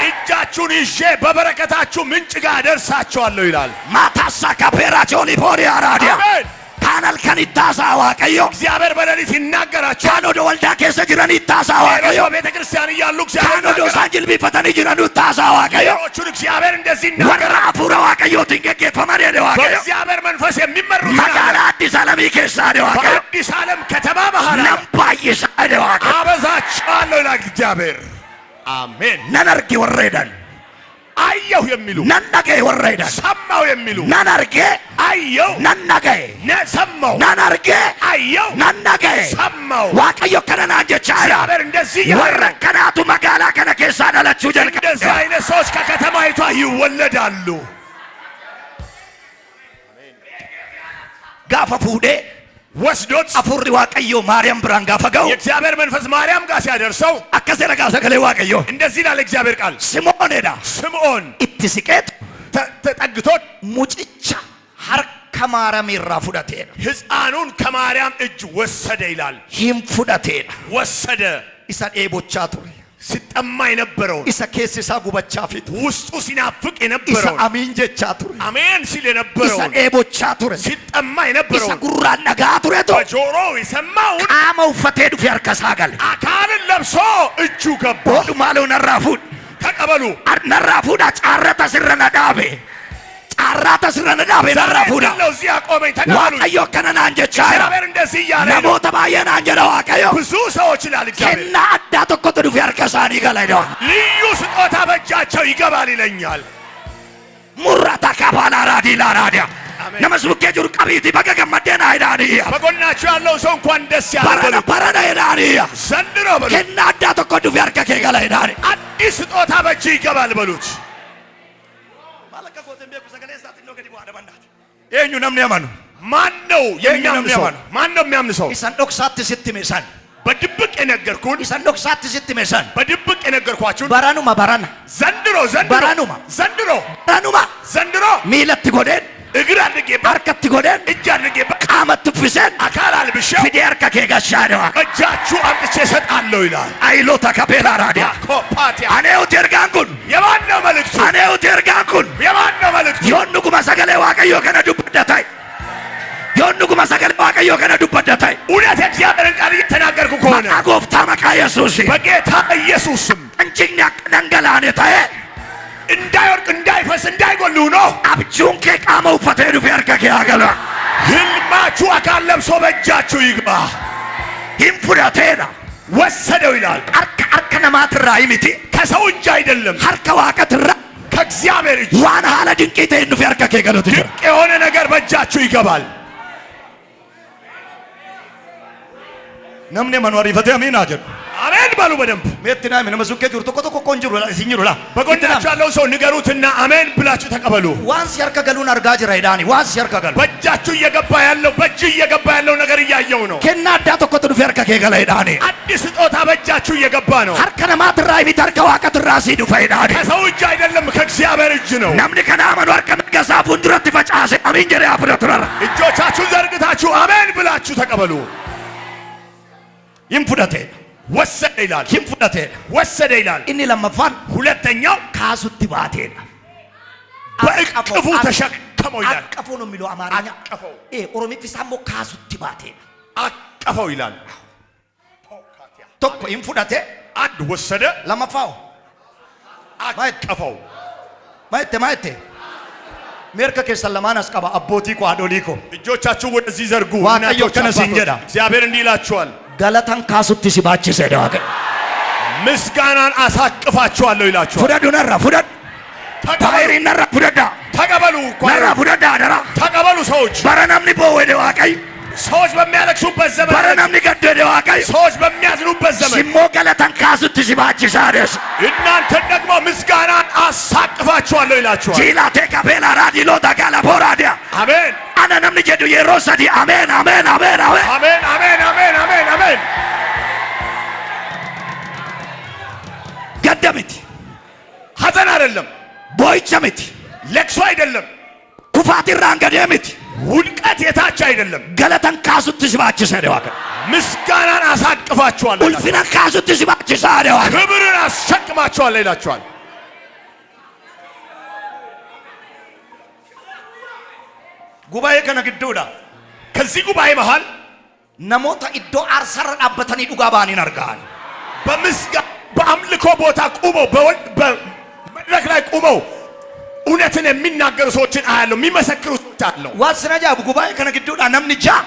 እጃችሁን ይዤ በበረከታችሁ ምንጭ ጋር አደርሳቸዋለሁ ይላል። ማታሳ ካፔራቾኒ ፖሪ አራዲያ አሜን። ካናል ከኒታሳ ዋቀዮ እግዚአብሔር በሌሊት ይናገራቸዋል። ካኖዶ ወልዳ ኬሰ ጅረን ይታሳ ዋቀዮ ቤተ ክርስቲያን እያሉ እግዚአብሔር ካኖዶ ሳንጅል ቢፈተኒ ጅረን ይታሳ ዋቀዮ ሌሎቹን እግዚአብሔር እንደዚህ ወራ ይናገራል። አፉረ ዋቀዮ ትንገጌ ፈመሪ ዋቀዮ በእግዚአብሔር መንፈስ የሚመሩት መጋላ አዲስ ዓለም ኬሳ ዋቀዮ በአዲስ ዓለም ከተማ መሃል ነምባይሳ ዋቀዮ አበዛቸዋለሁ ይላል እግዚአብሔር። አሜን። ነነርጊ ወሬደን አየሁ የሚሉ ነነገ ወሬደን ሰማው የሚሉ ነነርጌ አየሁ ነነገ ሰማው ነነርጌ አየሁ ነነገ ሰማው ዋቀዮ ከነና ጀቻ እግዚአብሔር እንደዚህ ወረ ከናቱ መጋላ ከነ ኬሳ ደለቹ ጀልቀ እንደዚህ አይነት ሰዎች ከከተማይቷ ይወለዳሉ። ጋፈ ፉዴ ወስዶት አፉሪ ዋቀዮ ማርያም ብራን ጋፈገው የእግዚአብሔር መንፈስ ማርያም ጋር ሲያደርሰው አከሰረ ጋሰ ገለ ዋቀዮ እንደዚህ ይላል እግዚአብሔር ቃል። ስምዖን ሄዳ ስምዖን ኢትስቄት ተጠግቶት ሙጭቻ harka maariyaam irraa fudhateedha ሕፃኑን ከማርያም እጅ ወሰደ ይላል hin fudhateedha ወሰደ isa dheebochaa ture ሲጠማ የነበረውን isa keessi isaa gubachaa fitu ውስጡ ሲናፍቅ isa የነበረውን amiin jechaa ture አሜን ሲል isa የነበረውን dheebochaa ture ሲጠማ isa የነበረውን gurraan dhagaa turetu በጆሮው የሰማውን qaama uffatee dhufe harka isaa gale አካልን ለብሶ እጁ ገባ oodhumaaloo narraa fuudha ተቀበሉ narraa fuudha caarrata sirra na dhaabe caarrata sirra na dhaabe narraa fuudha ነው እዚህ አቆመኝ ተቀበሉ waaqayyo akkana naan jechaa jira እግዚአብሔር እንደዚህ እያለ ነው namoota baay'ee naan jedha waaqayyo ብዙ ሰዎች ይላል እግዚአብሔር kennaa addaa tokkotu dhufe harka isaanii gala jedha ልዩ ስጦታ በእጃቸው ይገባል ይለኛል murrata kabaala raadii laaraadiya Amen. nama suuqee jiru qabiitii baga gammaddee naa jedhaaniya በጎናችሁ ያለው ሰው እንኳን ደስ ያለ barana barana jedhaaniya ዘንድሮ በሉት kennaa addaa tokko dhufe harka kee gala jedhaani አዲስ ስጦታ በእጅ ይገባል በሉት eenyu namni amanu ማን ነው የሚያምን ሰው የሚያምን? ማን ነው የሚያምን ሰው isan dhoksaatti sitti meesan በድብቅ የነገርኩን isan dhoksaatti sitti meesan በድብቅ የነገርኳችሁን baranuma barana ዘንድሮ Baranuma. baranuma ዘንድሮ miilatti godheen እግር አድርጌበት harkatti godheen እጅ አድርጌበት qaamatti uffiseen አካል አልብሼው fidee harka kee gashaadhewa እጃችሁ አምጥቼ እሰጣለሁ ይላል ayilota kabeelaa raadiyaa ኮፓቲያ aneewuti ergaan kun የማን ነው መልእክቱ aneewuti ergaan kun የማን ነው መልእክቱ yoon dhuguma sagalee waaqayyoo kana dubbadda ta'e yoon dhuguma sagalee waaqayyoo kana dubbadda ta'e እውነት የእግዚአብሔርን ቃል እየተናገርኩ ከሆነ maqaa gooftaa maqaa yesuusi በጌታ ኢየሱስ ስም anjigni akka dhangalaane ta'e እንዳይወድቅ እንዳይፈስ እንዳይጎል ነው abjuun kee qaama uffatee dhufe harka kee haa galu ህልማችሁ አካል ለብሶ በእጃችሁ ይግባ hin fudhateedha ወሰደው ይላል harka namaatirraa himiti ከሰው እጅ አይደለም harka waaqatirraa ከእግዚአብሔር እጅ waan haala dinqii ta'een dhufe harka kee galutu jira ድንቅ የሆነ ነገር በእጃችሁ ይገባል namni amanu ariifatee amiinaa jedhu አሜን በሉ በደንብ meetti naami nama suuqee jiru tokko tokko qoon jiru isin jiru la በጎናችሁ ያለው ሰው ንገሩትና አሜን ብላችሁ ተቀበሉ waan si harka galuun argaa jira jedhaani waan si harka galu በእጃችሁ እየገባ ያለው በእጅ እየገባ ያለው ነገር እያየው ነው kennaa addaa tokkotu dhufe harka kee gala jedhaani አዲስ ስጦታ በእጃችሁ እየገባ ነው harka namaatirraa himiti harka waaqatirraa sii dhufa jedhaani ከሰው እጅ አይደለም ከእግዚአብሔር እጅ ነው namni kana amanu harka mirga isaa fuulduratti facaase amiin jedhee haa fudhaturara እጆቻችሁን ዘርግታችሁ አሜን ብላችሁ ተቀበሉ hin fudhateedha ወሰደ ይላል hin fudhateedha ወሰደ ይላል inni lammaffaan ሁለተኛው kaasutti baateedha በእቅፉ ተሸከመው ይላል አቀፈው ነው የሚለው አማርኛ አቀፈው ኦሮሚፊሳ ሞ kaasutti baateedha አቀፈው ይላል tokko hin fudhate አንድ ወሰደ lammaffaa አቀፈው maayette meerka keessan lamaan as qaba abbootii koo haadholii koo እጆቻችሁ ወደዚህ ዘርጉ waaqayyo kana siin jedha እግዚአብሔር እንዲህ ይላችኋል galatan kaasutti si baachiseedha waaqayyo ምስጋናን አሳቅፋችኋለሁ ይላችኋል fudhadhu narra fudhadhu taayirii narra fudhadha ተቀበሉ narra fudhadha adara ተቀበሉ ሰዎች bara namni boo'eede waaqayyo ሰዎች በሚያለቅሱበት ዘመን bara namni gaddeede waaqayyo ሰዎች በሚያዝኑበት ዘመን simmoo galatan kaasutti si baachisaadhes እናንተን ደግሞ ምስጋናን አሳቅፋችኋለሁ ይላችኋል jiilaatee kabeelaa raadiiloota gaala booraadiya አሜን ana namni jedhu yeroo sadi ameen ameen ameen ameen አሜን አሜን አሜን አሜን አሜን gadda miti ሐዘን አይደለም boo'icha miti ለቅሶ አይደለም kufaatirraan gadee miti ውድቀት የታች አይደለም galatan kaasutti si baachiseedha waaqayyo ምስጋናን አሳቅፋችኋለሁ ይላችኋል። ulfina kaasutti si baachisaadha waaqayyo ክብርን አስሸክማችኋለሁ ይላችኋል gubaa'ee kana gidduudha ከዚህ ጉባኤ መሃል namoota iddoo aarsarra dhaabbatanii dhugaa ba'aniin argaan በአምልኮ ቦታ ቁመው በመድረክ ላይ ቁመው እውነትን የሚናገሩ ሰዎችን አያለሁ የሚመሰክሩ ሰዎች አያለሁ waan sina jaabu gubaa'ee kana gidduudha namni ja'a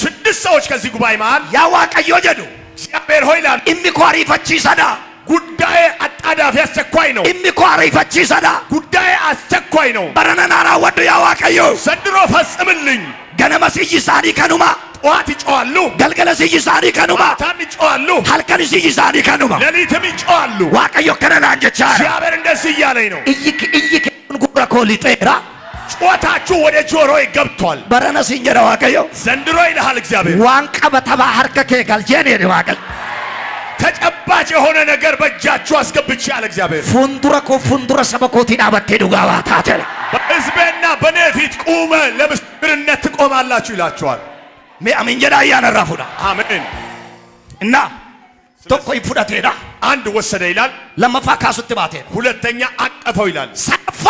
ስድስት ሰዎች ከዚህ ጉባኤ መሃል yaa waaqayyoo jedhu እግዚአብሔር ሆይ ይላሉ dhimmi koo ariifachiisadha ጉዳዬ አጣዳፊ አስቸኳይ ነው dhimmi koo ariifachiisadha ጉዳዬ አስቸኳይ ነው barana naa raawwadhu yaa waaqayyoo ዘንድሮ ፈጽምልኝ ganama siyyi isaanii kanuma ጠዋት ይጮዋሉ galgala siyyi isaanii kanuma ማታም ይጮዋሉ halkan siyyi isaanii kanuma ሌሊትም ይጮዋሉ waaqayyo kana naan jechaa እግዚአብሔር እንደዚህ እያለኝ ነው iyyi keekun gurra koo lixeera ጩኸታችሁ ወደ ጆሮዬ ገብቷል barana siin jedha waaqayyo ዘንድሮ ይልሃል እግዚአብሔር waan qabatamaa harka kee galcheen jedhe waaqayyo ተጨባጭ የሆነ ነገር በእጃችሁ አስገብቼ አለ እግዚአብሔር fuuldura koo fuuldura saba kootii dhaabattee dhugaa baataa jedhe በሕዝቤና በእኔ ፊት ቁመ ለምስክርነት ትቆማላችሁ ይላችኋል። ሜ አሜን ጀዳ ያነራፉዳ አሜን። እና ቶኮ ይፉዳቴዳ አንድ ወሰደ ይላል። ለመፋ ካሱት ባቴዳ ሁለተኛ አቀፈው ይላል። ሰፋ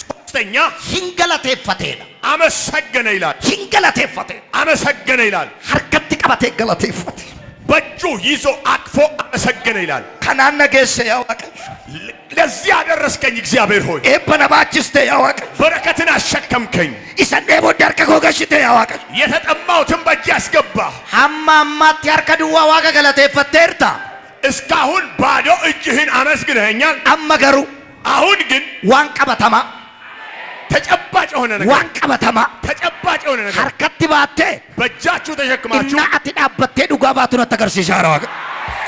ሶስተኛ ሂንገለቴፈቴዳ አመሰገነ ይላል። ሂንገለቴፈቴዳ አመሰገነ ይላል። ሐርከት ቀበቴ ገለቴፈቴ በእጁ ይዞ አቅፎ አመሰገነ ይላል። ከናነ ጌሰ ያዋቀ ለዚህ ያደረስከኝ እግዚአብሔር ሆይ ኤበነባችስቴ ያዋቀ በረከትን አሸከምከኝ። ኢሰኔ ቦዳርከ ጎገሽቴ ያዋቀ የተጠማሁትን በእጅ አስገባ። ሐማማት ያርከዱዋ ዋቀ ገለቴፈቴርታ እስካሁን ባዶ እጅህን አመስግነኸኛል። አመገሩ አሁን ግን ዋንቀበተማ ተጨባጭ የሆነ ነገር ዋንቀበተማ ተጨባጭ የሆነ ነገር ሐርከት ባቴ በእጃችሁ ተሸክማችሁ እና አትዳበቴ ዱጋባቱን ተገርሲሻራ ዋቀ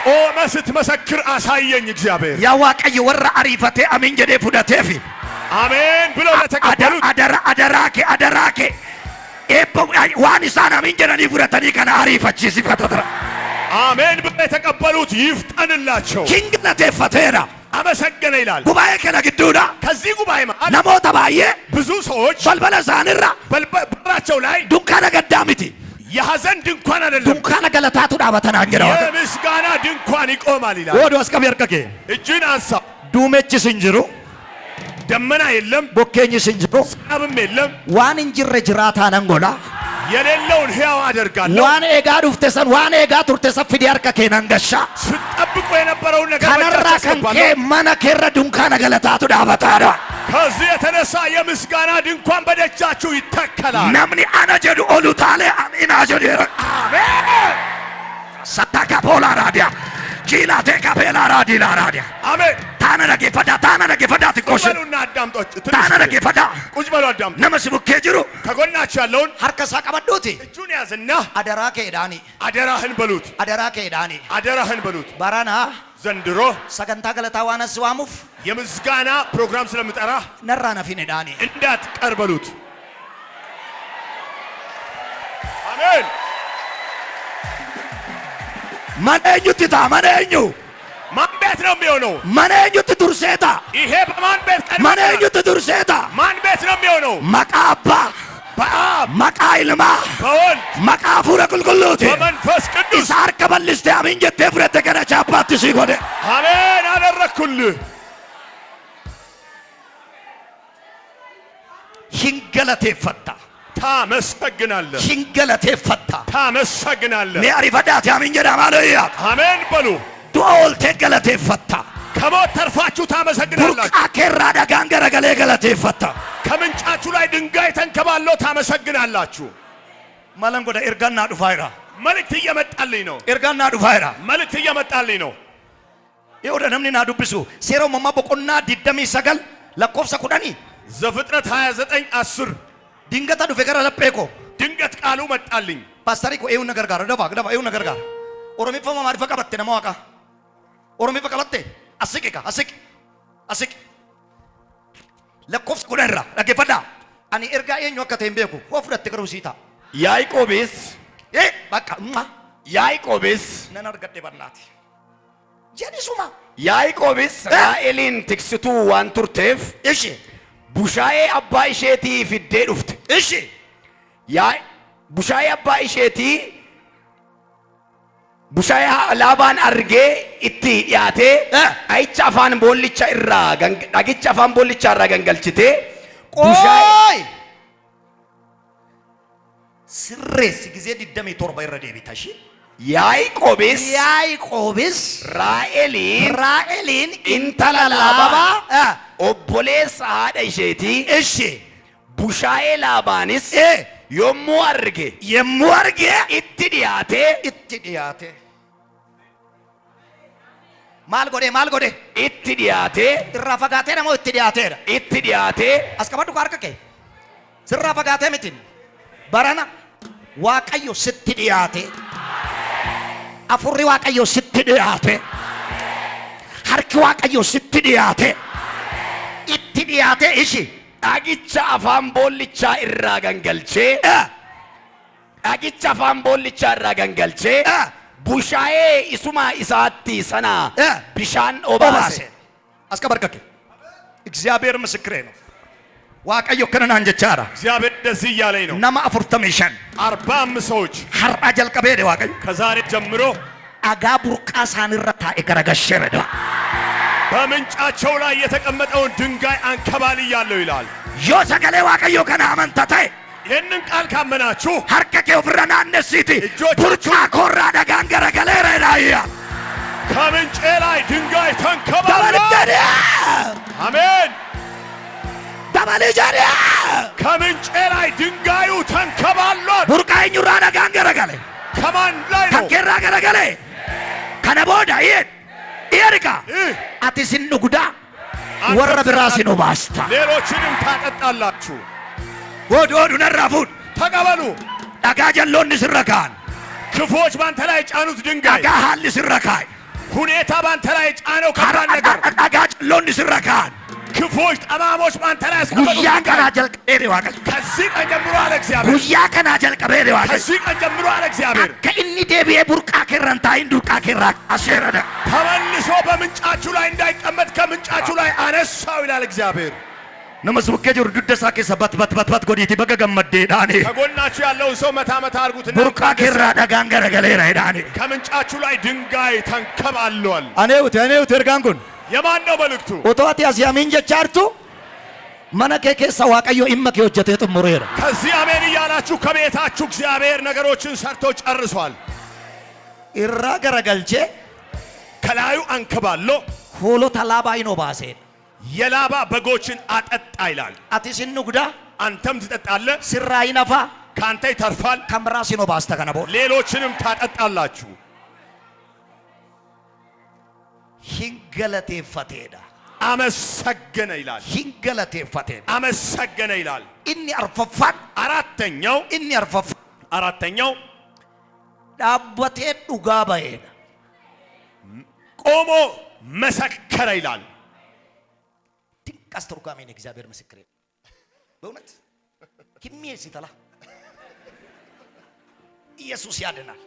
ቆመ ስትመሰክር አሳየኝ እግዚአብሔር። ያዋቀይ ወራ አሪፈቴ አሚን ጀዴ ፉዳቴፊ አሜን ብለው ለተቀበሉት አደራኬ ኤቦ ዋን ኢሳን አሚን ጀደኒ ፉዳተኒ ከነ አሪፈቺሲ ፈተትራ አሜን ብለው የተቀበሉት ይፍጠንላቸው። ኪንግለቴፈቴራ አመሰገነ ይላል። ጉባኤ ከነ ግዱዳ ከዚህ ጉባኤ መሃል ነሞታ ባየ ብዙ ሰዎች በልበለ ዛንራ በራቸው ላይ ዱንካነ ገዳሚቲ የሐዘን ድንኳን አይደለም ዱንካነ ገለታቱ ዳበተና እንጀራ የምስጋና ድንኳን ይቆማል ይላል። ወዶ አስቀብ ያርከኬ እጅን አንሳ። ዱሜች ስንጅሩ ደመና የለም፣ ቦኬኝ ስንጅሩ ዝናብም የለም። ዋን እንጅረ ጅራታ ነንጎላ የሌለውን ሕያው አደርጋለሁ። ዋን ኤጋ ዱፍተሰን ዋን ኤጋ ቱርተሰን ፊዲ ያርከኬ ነንገሻ ስጠብቆ የነበረውን ነገር ከነራ ከንኬ መነ ኬረ ዱንካነ ገለታቱ ዳበታዳ ከዚህ የተነሳ የምስጋና ድንኳን በደጃችሁ ይተከላል። ነምኒ አነጀዱ ኦሉታሌ አሚን አጀዱ አሜን ሰታካ ፖላ ራዲያ ጂላቴ ካፔላ ራዲላ ራዲያ አሜን። ታነ ነገፈዳ ትቆሽ በሉና አዳምጦች ታነ ነገፈዳ ቁጭ በሉ አዳምጡ። ነመስቡ ከጅሩ ከጎናችሁ ያለውን ሐርከሳ ቀበዶቲ እጁን ያዝና አደራ ከዳኒ አደራህን በሉት። አደራህን በሉት። ባራና ዘንድሮ ሰገንታ ገለታ ዋነስ ዋሙፍ የምስጋና ፕሮግራም ስለምጠራ ነራ ነፊነ ዳኒ እንዳትቀር በሉት። አሜን። ማነኙትታ ማነኙ ማን ቤት ነው የሚሆነው? ማነኙት ዱርሴታ ይሄ በማን ቤት ቀድሞ ማነኙት ዱርሴታ ማን ቤት ነው የሚሆነው? መቃባ በአብ መቃ ይልማ በወልድ መቃ ፉረ ቁልቁሉቲ በመንፈስ ቅዱስ ኢሳር ከበልስቴ አሚን ጀቴ ፍረተ ከነቻ አባት ሲጎደ አሜን አደረኩልህ። ሽንገለቴ ፈታ ታመሰግናለህ። ሽንገለቴ ፈታ ታመሰግናለህ። ሊያሪፈዳት አሚን ጀዳ ማለያ አሜን በሉ። ዱኦልቴ ገለቴ ፈታ ከሞት ተርፋችሁ ታመሰግናላችሁ። ቡርቃ ኬራ ዳጋን ገረገሌ ገለቴ ፈታ ከምንጫችሁ ላይ ድንጋይ ተንከባሎ ታመሰግናላችሁ። ማለንጎዳ ኤርጋና ዱፋይራ መልእክት እየመጣልኝ ነው። ኤርጋና ዱፋይራ መልእክት እየመጣልኝ ነው። ይወደ ነምኒና ዱብሱ ሴሮ መማ በቆና ዲደሚ ሰገል ለኮፍሰ ኩዳኒ ዘፍጥረት 29 10 ድንገታ ዱፌ ገረ ለጴኮ ድንገት ቃሉ መጣልኝ። ፓስተሪኮ ይው ነገር ጋር ደባ ይው ነገር ጋር ኦሮሚፈማ ማሪፈ ቀበቴ ነማዋቃ ኦሮሚፈ ቀበቴ አስቂ ለኮፍስ ኩደራ ለገፈዳ አኒ ኤርጋ የኞ ከተም ቤኩ ወፍረት ከሩሲታ ያዕቆብስ በቃ ያዕቆብስ ነናርገደ በናት ጀኒሱማ ያዕቆብስ ራኤልን ትክስቱ ዋን ቱርቴፍ እሺ ቡሻዬ አባ ኢሼቲ ፊዴ ዱፍት እሺ ቡሻዬ አባ ኢሼቲ ቡሻዬ ላባን አርጌ እቲ ዲያቴ አይቻ አፋን ቦልቻ ኢራ ዳጊቻ አፋን ቦልቻ ኢራ ገንገልችቴ ቆይ ስሬስ ጊዜ ዲደም ይቶርባ ይረደ ቢታሺ ያዕቆብስ ራኤልን ኢንተላላባ ኦቦሌስ አደ ኢሼቲ እሺ ቡሻዬ ላባንስ የሙ አርጌ እቲ ዲያቴ ማል ጎዴ እቲ ዲያቴ ኢራፈጋቴ ነሞ እቲ ዲያቴ አስቀበዱ ካርከከ ስራፈጋቴ ምትን በረና ዋቀዮ ስትዲያቴ አፉሪ ዋቀዮ ስትዲያቴ ሀርኪ ዋቀዮ ስትዲያቴ እቲ ዲያቴ እሺ ዳጊቻ አፋን ቦልቻ ኢራ ገንገልቼ ዳጊቻ አፋን ቦልቻ ኢራ ገንገልቼ ቡሻዬ ኢሱማ ኢሳቲ ሰና ቢሻን ኦባሴ አስቀበርከከ እግዚአብሔር ምስክሬ ነው። waaqayyo kana naan jechaara እግዚአብሔር እንደዚህ እያለኝ ነው nama 45 45 ሰዎች har'a jalqabee de waaqayyo ከዛሬ ጀምሮ dhagaa burqaa isaanirra taa'e garagasheera በምንጫቸው ላይ የተቀመጠውን ድንጋይ አንከባልያለሁ ይላል yoo sagalee waaqayyo kana amantaa ta'e ይህንን ቃል ካመናችሁ harka kee ofirra naannessiiti Ijoollee- burqaa koorraa dhagaan garagaleera jedhaayya ከምንጬ ላይ ድንጋይ ተንከባሏል dabalii አሜን jedhee ከምንጬ ላይ ድንጋዩ ተንከባሏል burqaa eenyurraa dhagaan garagale ከማን ላይ kan ነው keerraa garagale kana booda dhiyeedhiqa ይህ ati sin dhugdaa warra biraa sin obaasta ሌሎችንም ታጠጣላችሁ oduu narraa fuudh ተቀበሉ dhagaa jalloonni sirra kaa'an ክፎች ባንተ ላይ የጫኑት ድንጋይ dhagaa haalli sirra kaa'e ሁኔታ ባንተ ላይ የጫነው ከባድ ነገር dhagaa jalloonni sirra kaa'an ክፎች ጠማሞች ባንተ ላይ ያስቀመጡት guyyaa ድንጋይ kanaa jalqabee waaqayyo ከዚህ ቀን ጀምሮ አለ እግዚአብሔር guyyaa kanaa jalqabee waaqayyo ከዚህ ቀን ጀምሮ አለ እግዚአብሔር akka inni deebi'ee burqaa keerran taa'in durqaa keerraa kaaseera ተመልሶ በምንጫችሁ ላይ እንዳይቀመጥ ከምንጫችሁ ላይ አነሳው ይላል እግዚአብሔር nama subukkee jiru dudda isaa keessa bat godhiiti baga gammaddeedhaani ከጎናችሁ ያለውን ሰው መታ መታ አድርጉትና burqaa keerraa dhagaan garagaleera jedhaani ከምንጫችሁ ላይ ድንጋይ ተንከባሏል aneewuti ergaan kun የማን ነው መልእክቱ otoo ati asii amiin jechaartu mana kee keessa waaqayyo dhimma kee hojjetee xumureera ከዚህ አሜን እያላችሁ ከቤታችሁ እግዚአብሔር ነገሮችን ሰርቶ ጨርሷል irraa garagalchee ከላዩ አንከባሎ hoolota laabaa inoo baaseen የላባ በጎችን አጠጣ ይላል ati sin dhugdaa አንተም ትጠጣለህ sirraa hin hafaa ካንተ ይተርፋል kan biraa sinoo baasta kana booda ሌሎችንም ታጠጣላችሁ hin galateeffateedha አመሰገነ ይላል hin galateeffateedha አመሰገነ ይላል inni arfaffaan inni arfaffaan አራተኛው dhaabbatee dhugaa ba'eedha ቆሞ መሰከረ ይላል ድንቅ አስተርጓሚ ነው እግዚአብሔር ምስክሬ በእውነት ኪሚዬ ሲተላ ኢየሱስ ያድናል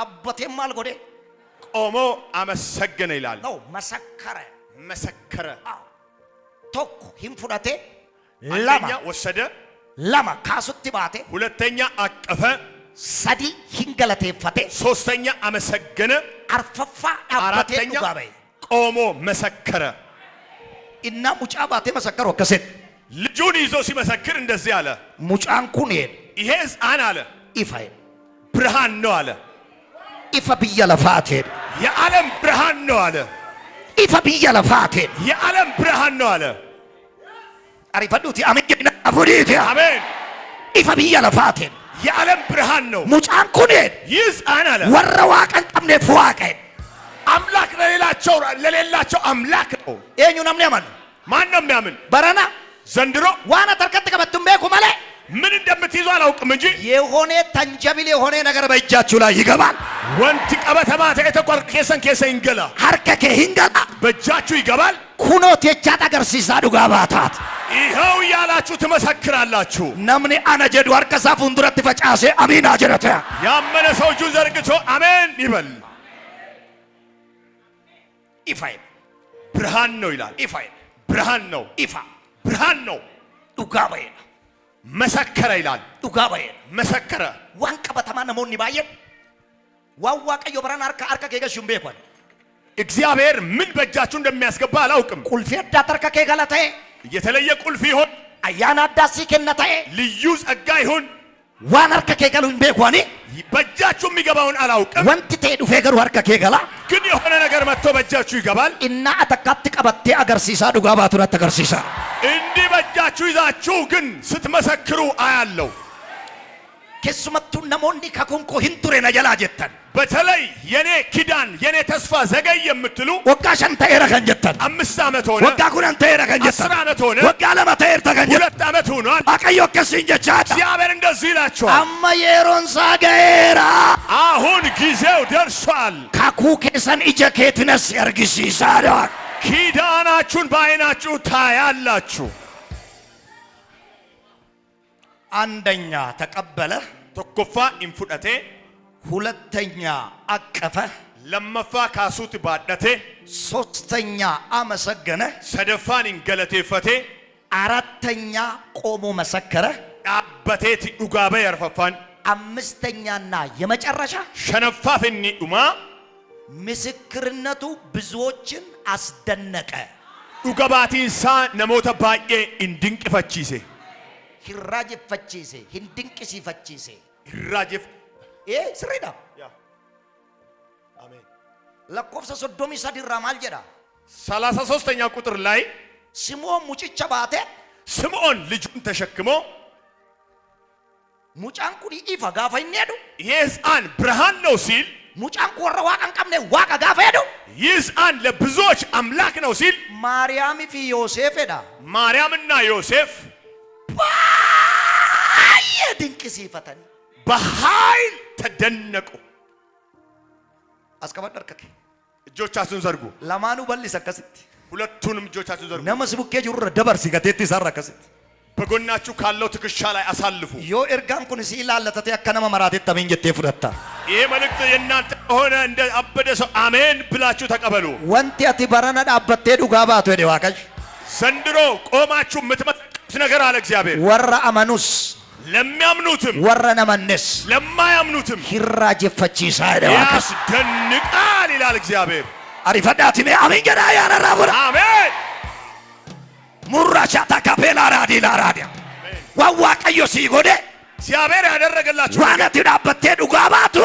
አባቴም አልጎዴ ቆሞ አመሰገነ ይላል ነው መሰከረ መሰከረ ቶክ ሂንፉዳቴ አንደኛ ወሰደ ለማ ካሱቲ ባቴ ሁለተኛ አቀፈ ሰዲ ሂንገለቴፈቴ ሶስተኛ አመሰገነ አርፈፋ አባቴ አራተኛ ዱጋበይ ቆሞ መሰከረ እና ሙጫ ባቴ መሰከረ ወከሰት ልጁን ይዞ ሲመሰክር እንደዚህ አለ ሙጫን ኩኔ ይሄ ሕፃን አለ ኢፋይ ብርሃን ነው አለ ኢፈ ቢየለፋቴ የዓለም ብርሃን ነው አለ ኢፈ ቢየለፋቴ የዓለም ብርሃን ነው አለ አሪፈዱቲ አመኝና አፉዲቲ አሜን ኢፈ ቢየለፋቴ የዓለም ብርሃን ነው ሙጫን ኩኔ ይህ ሕፃን አለ ወረ ዋቀን ቀምኔ ፉዋቀ አምላክ ለሌላቸው አምላክ ነው ኤኙ ነምኔ ማን ማን ነው የሚያምን በረና ዘንድሮ ዋና ተርከት ከበቱም ቤኩ ማለ ምን እንደምትይዙ አላውቅም እንጂ የሆነ ተንጀቢል የሆነ ነገር በእጃችሁ ላይ ይገባል ወንቲ ቀበተማ ተቆር ኬሰን ገላ ሀርከከ ሂንገላ በእጃችሁ ይገባል ኩኖት የቻት አገርሲሳ ዱጋባታት ይኸው ያላችሁ ትመሰክራላችሁ ነምኔ አነጀዱ አርከሳ ፉንዱረት ፈጫሴ አሚን አጀረተ ያመነ ሰው እጁን ዘርግቶ አሜን ይበል ኢፋይ ብርሃን ነው ይላል ኢፋይ ብርሃን ነው ኢፋ ብርሃን ነው ዱጋባይ መሰከረ ይላል ዱጋባይ መሰከረ ዋን ቀበተማ ነሞኒ ባየ ዋዋቀዮ በራን አርከ ከገሹም ቤኳል እግዚአብሔር ምን በእጃችሁ እንደሚያስገባ አላውቅም ቁልፌ ዳተርከ ከገለተ የተለየ ቁልፍ ይሁን አያና ዳሲ ከነተ ልዩ ጸጋ ይሁን ዋን አርከ ከገሉን ቤኳኒ በእጃችሁ የሚገባውን አላውቅም ወንቲ ተዱ ፈገሩ አርከ ከገላ ግን የሆነ ነገር መጥቶ በእጃችሁ ይገባል እና አተካት ቀበቴ አገርሲሳ ዱጋባቱራ ተገርሲሳ እንዲህ በእጃችሁ ይዛችሁ ግን ስትመሰክሩ አያለው ከሱመቱ ነሞንዲ ከኩንኮ ሂንቱሬ ነጀላ ጀተን በተለይ የኔ ኪዳን የኔ ተስፋ ዘገይ የምትሉ ወጋ ሸንተ ኤረከን ጀተን 5 ዓመት ሆነ ወጋ ኩነንተ ኤረከን ጀተን 10 ዓመት ሆነ ወጋ ለመተ ኤርተከን ጀተን 2 ዓመት ሆኗል አቀዮ ከሲን ጀቻታ እግዚአብሔር እንደዚህ ይላችኋል አማ የሮን ሳገራ አሁን ጊዜው ደርሷል ካኩ ከሰን ኢጀ ከትነስ ያርግሲሳዳ ኪዳናችሁን በዓይናችሁ ታያላችሁ አንደኛ ተቀበለ tokkoፋ ኢንፉዳቴ ሁለተኛ አቀፈ ለመፋ ካሱት ባደቴ ሶስተኛ አመሰገነ ሰደፋን እንገለቴፈቴ አራተኛ ቆሞ መሰከረ። dhaabbateeti dhugaa ba'e arfaffaan አምስተኛና የመጨረሻ shanaffaafni dhumaa ምስክርነቱ ብዙዎችን አስደነቀ። dhuga baatiinsaa namoota baay'ee hin dinqifachiise. hirraajeffachiise hin dinqisiifachiise Hirraajef sirriidha አሜን። lakkoofsa 33 irraa maal jedha 33ኛው ቁጥር ላይ ስምዖን ሙጭቻ ባቴ ስምዖን ልጁን ተሸክሞ ሙጫን ኩኒ ኢፋ ጋፋ ይነዱ ይህ ሕፃን ብርሃን ነው ሲል ሙጫን ኮረ ዋቀን ቀምኔ ዋቀ ጋፋ ሄዱ ይህ ሕፃን ለብዙዎች አምላክ ነው ሲል ማርያም ፊ ዮሴፍ ሄዳ ማርያምና ዮሴፍ ባየ ድንቅ ሲፈተን በኃይል ተደነቁ። አስከባደርከ እጆቻችሁን ዘርጉ። ለማኑ በልስ ከስት ሁለቱንም እጆቻችሁን ዘርጉ። ነመስቡኬ ጅሩ ደበር ሲገቴት ይሰራ ከስት በጎናችሁ ካለው ትከሻ ላይ አሳልፉ። ዮ ኤርጋን ኩን ሲላለተተ ያከነመ መራቴት ተመንጀቴ ፍረታ ይሄ መልእክት የእናንተ ሆነ እንደ አበደ ሰው አሜን ብላችሁ ተቀበሉ። ወንቲ አቲ በረና ዳበቴ ዱጋባቱ ሄደ ዋቀሽ ዘንድሮ ቆማችሁ የምትመጡት ነገር አለ እግዚአብሔር። ወራ አመኑስ ለሚያምኑትም ወራ ነመነስ ለማያምኑትም ሂራጀፈቺሳ ሄደ ዋቀሽ ያስደንቃል ይላል እግዚአብሔር። አሪፈዳቲሜ አሜን ገዳ ያነራቡራ አሜን ሙራቻ ታካፔላ ራዲላ ራዲያ ዋዋቀዮ ሲጎዴ እግዚአብሔር ያደረገላችሁ ዋነት ዳበቴ ዱጋባቱ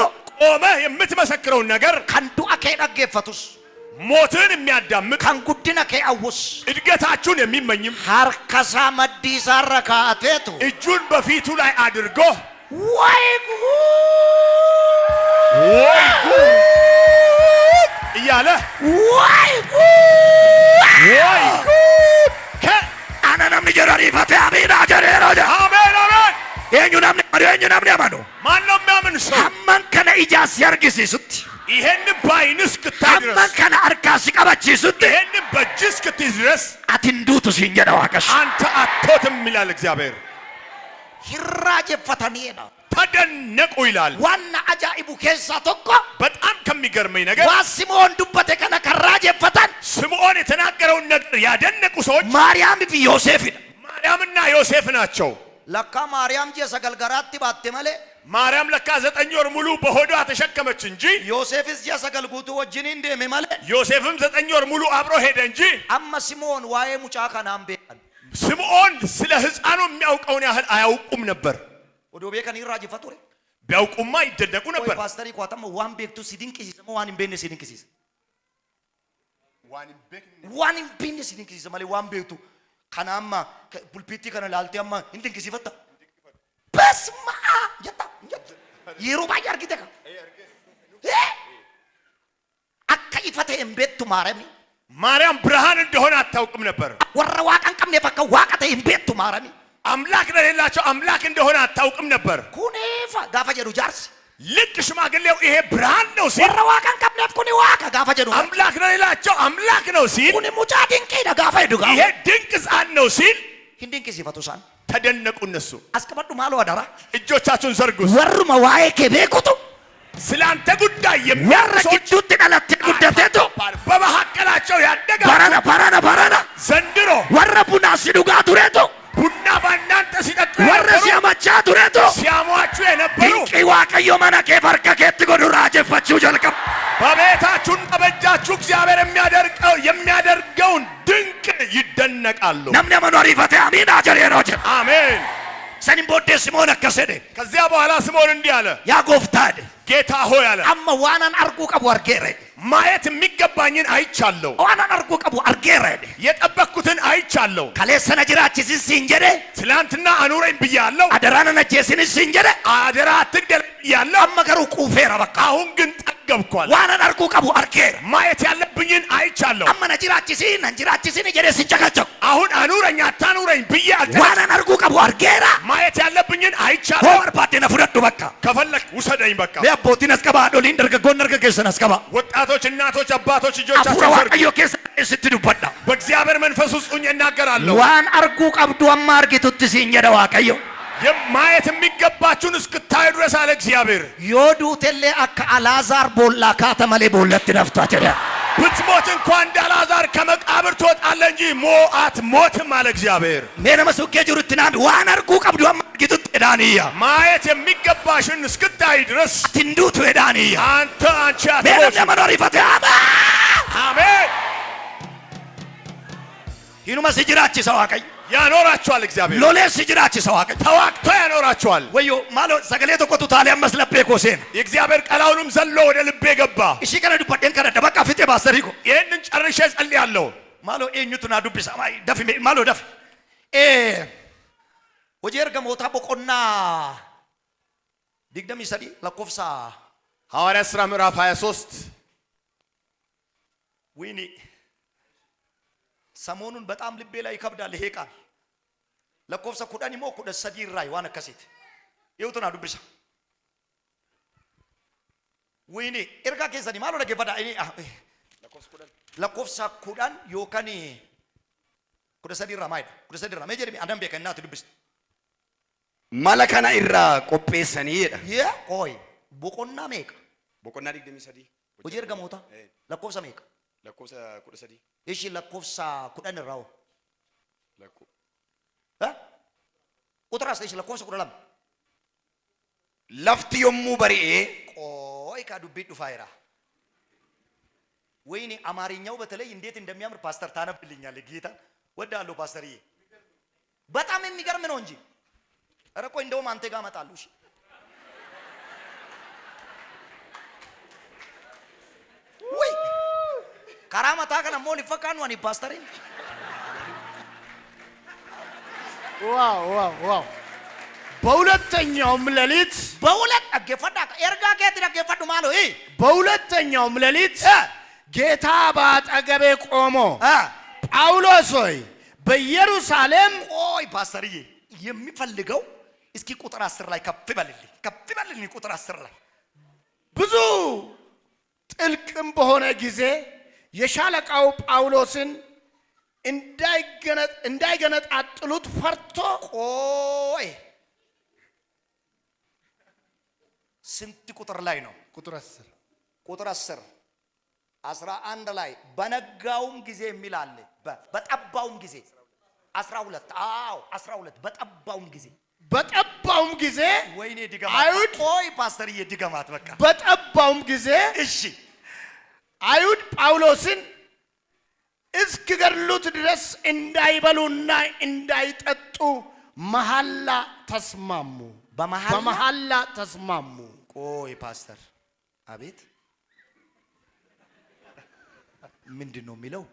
ቆመህ የምትመሰክረውን ነገር ከንዱ አኬ ደገፈቱስ ሞትን የሚያዳምጥ ከንጉድነ ከ አውስ እድገታችሁን የሚመኝም ሀርከሳ መዲሳ ረካቴቱ እጁን በፊቱ ላይ አድርጎ ወይጉ እያለ ወይጉ አናናም ንጀራሪ ፈቴ አሜን አጀሬሮጃ አሜን አሜን። የኙናም ያማኑ ማን ነው የሚያምን ሰው? አማን ከነ ኢጃስ ያርግሲሱት ይሄን በዓይን እስክታይ ድረስ አማን ከነ አርካሲ ቀበቺሱት ይሄን በእጅ እስክትይዝ ድረስ አትንዱቱ ሲንጀዳ ዋቀሽ አንተ አትሞትም ይላል እግዚአብሔር። ሂራጀፈተኒ ነው ተደነቁ ይላል። ዋና አጃኢቡ ኬሳ ቶኮ በጣም ከሚገርመኝ ነገር ዋሲሞን ዱበቴ ከነ ከራጀፈተን ስምዖን የተናገረውን ነገር ያደነቁ ሰዎች ማርያም ፊ ዮሴፍ ማርያምና ዮሴፍ ናቸው። ለካ ማርያም ጀሰገልገራቲ ባቴ መሌ ማርያም ለካ 9 ወር ሙሉ በሆዷ ተሸከመች እንጂ ዮሴፍስ ጀሰገልጉቱ ወጅኒ እንደሜ መሌ ዮሴፍም 9 ወር ሙሉ አብሮ ሄደ እንጂ አማ ሲሞን ዋዬ ሙጫ ከናም ቤቀን ስምዖን ስለ ሕፃኑ የሚያውቀውን ያህል አያውቁም ነበር። ወዶ ቤከን ይራጅፈቱሪ ቢያውቁማ ይደነቁ ነበር። ፓስተሪ ቋተም ዋን ቤክቱ ሲድንቅሲ ሰሞ ዋን ቤነ ሲድንቅሲ ዋን ቤነ ሲድንቅሲ መሌ ዋን ቤክቱ ከናማ ፑልፒቲ ከነ ላልቲያማ እንድንቅሲ ፈታ በስማ ያታ ይሩባ ያርጊተካ አካ ይፈተ እምቤቱ ማረሚ ማርያም ብርሃን እንደሆነ አታውቅም ነበር። ወረ ዋቀን ቀም የፈከ ዋቀተ እምቤቱ ማረሚ አምላክ ለሌላቸው አምላክ እንደሆነ አታውቅም ነበር። ኩኔፋ ጋፋ ጀዱ ጃርስ ልክ ሽማግሌው ይሄ ብርሃን ነው ሲል ወረ ዋቀን ቀም ነፍ ኩኒ ዋቀ ጋፋ ጀዱ አምላክ ለሌላቸው አምላክ ነው ሲል ኩኒ ሙጫ ድንቂ ጋፋ ሄዱ ጋፋ ይሄ ድንቅ ሕፃን ነው ሲል ድንቂ ሲፈቱሳን ተደነቁ። እነሱ አስቀበዱ ማሎ አዳራ እጆቻችሁን ዘርጉ። ወሩ መዋዬ ከቤኩቱ ስላንተ ጉዳይ ወረ የሚያርሶች ኪዱት ቀለተ ጉደቴቱ በመካከላቸው ያደጋ ባራና ዘንድሮ ወረ ቡና ሲዱጋ ቱሬቱ ቡና ባናንተ ሲጠጡ ወረ ሲያመቻ ቱሬቱ ሲያሟችሁ የነበሩ ድንቂ ዋቀዮ መነኬ ፈርከ ከት ጎዱ ራጀፈቹ ጀልቀም በቤታችሁና በእጃችሁ እግዚአብሔር የሚያደርገውን ድንቅ ይደነቃሉ። ነምነ መኖሪ ፈቴ አሚን አጀሬሮጀ አሜን። ሰኒም ቦዴ ሲሞን አከሰደ ከዚያ በኋላ ስምዖን እንዲህ አለ፣ ያ ጎፍታድ ጌታ ሆይ አለ፣ አማ ዋናን አርጉ ቀቡ አርጌረ ማየት የሚገባኝን አይቻለሁ። ዋናን አርጉ ቀቡ አርጌረ የጠበቅኩትን አይቻለሁ። ከሌሰነ ጅራቺስ ሲንጀደ ትላንትና አኑረኝ ብያለሁ። አደራነ ነጀስን ሲንጀደ አደራ አትግደል ብያለሁ። አመከሩ ቁፌራ በቃ አሁን ግን ጠገብኳል። ዋናን አርጉ ቀቡ አርጌረ ማየት ያለብኝን አይቻለሁ። አመነ ጅራቺስን ጀደ ሲንጨቀጨቁ አሁን አኑረኝ አታኑረኝ ብዬ ዋናን አርጉ ቀቡ አርጌራ ማየት ያለብኝን አይቻለሁ። ሆር ባደነ ፍረዱ በቃ ከፈለክ ውሰደኝ በቃ ለቦቲን አስቀባ ዶሊን ደርገጎን ደርገገሰን አስቀባ ወጣቶች፣ እናቶች፣ አባቶች አፉራ እጆቻችሁን ዘርጉ። ዋቀዮ ከሰ ስትዱበዳ በእግዚአብሔር መንፈስ ውስጥ ሆኜ እናገራለሁ። ዋን አርጉ ቀብዱ አማ አርጊቱት ሲንጀደ ዋቀዮ ማየት የሚገባችሁን እስክታዩ ድረስ አለ እግዚአብሔር። ዮዱ ቴሌ አካ አላዛር ቦላ ካተመሌ ቦለት ነፍቷ ተደ ብትሞት እንኳን እንዳላዛር ከመቃብር ትወጣለህ እንጂ አትሞትም አለ እግዚአብሔር። ሜነመ ሱቄ ጅሩትናን ዋን አርጉ ቀብዱ አማጊቱት ዳንያ ማየት የሚገባሽን እስክታይ ድረስ ትንዱት ዳንያ አንቺ ሜነመ አትሞት። ለመኖር ይፈታማ አሜን። ይኑማ ሲጅራች ሰዋቀይ ያኖራቸዋል እግዚአብሔር። ሎሌ ሲጅራች ሰዋቀይ ተዋቅቶ ያኖራቸዋል። ወዮ ማሎ ሰገሌ ተቆጡ ታሊያ መስለፔ ኮሴን የእግዚአብሔር ቃላውንም ዘሎ ወደ ልቤ ገባ። እሺ ከነ ዱበደን ከነ ደበቃ ፍጤ ባሰሪኮ ይህንን ጨርሼ ጸልያለሁ። ማሎ ኤኙቱና ዱብሳ ማይ ደፍ ማሎ ደፍ ወጂ ኤርገሞታ ቦቆና ዲግደም ይሰዲ ለኮፍሳ ሐዋርያት ሥራ ምዕራፍ 23 ወይኔ ሰሞኑን በጣም ልቤ ላይ ይከብዳል ይሄ ቃል ለኮፍሳ ኩዳኒ ሞ ኩደ ሰዲር ራይ ዋነ ከሴት ይውቱና ዱብሳ ወይኔ ኤርጋ ከሰዲ ማሎ ለገፈዳ እኔ ለኮፍሳ ኩዳን ዮካኒ ኩደ ሰዲር ራማይ ኩደ ሰዲር ራማይ ጀርሚ አንዳም በከናት ዱብስ መለከና ኢራ ቆጴሰኒ የ ቆይ ቦቆና ሜቅ ቦቆና ዲግደሚ ሰዲ ወጂ ኤርገሞታ ለኮፍሳ ሜቅ ለኮሰ ኩደ ሰዲ እሺ ለኮፍሳ ኩዳን ራው ለኮ ቁጥራስ እሺ ለኮፍሳ ኩዳላም ለፍቲ የሙ በሪኤ ቆይ ካዱቢ ዱፋይራ ወይኔ አማርኛው በተለይ እንዴት እንደሚያምር ፓስተር ታነብልኛል ጌታ ወዳለው ፓስተርዬ በጣም የሚገርም ነው እንጂ ኧረ ቆይ እንደውም አንተ ጋር መጣሉ እሺ ወይ ካራማታ ከነ ሞሊ ፈካኑ አኒ ፓስተር ዋው በሁለተኛውም ሌሊት በሁለት አገፈዳ ኤርጋ ከት ደገፈዱ ማሎ በሁለተኛውም ሌሊት ጌታ ባጠገቤ ቆሞ ጳውሎስ ሆይ በኢየሩሳሌም ቆይ ፓስተርዬ የሚፈልገው እስኪ ቁጥር 10 ላይ ከፍ በልልኝ ቁጥር 10 ላይ ብዙ ጥልቅም በሆነ ጊዜ የሻለቃው ጳውሎስን እንዳይገነጣጥሉት ፈርቶ ቆይ ስንት ቁጥር ላይ ነው ቁጥር 10 ቁጥር 10 11 ላይ በነጋውም ጊዜ የሚል አለ በጠባውም ጊዜ 12 አዎ 12 በጠባውም ጊዜ ወይኔ ድገማት አይሁድ ቆይ ፓስተርዬ ድገማት በቃ በጠባውም ጊዜ እሺ አይሁድ ጳውሎስን እስኪገድሉት ድረስ እንዳይበሉና እንዳይጠጡ መሐላ ተስማሙ በመሐላ ተስማሙ ቆይ ፓስተር አቤት ምንድነው የሚለው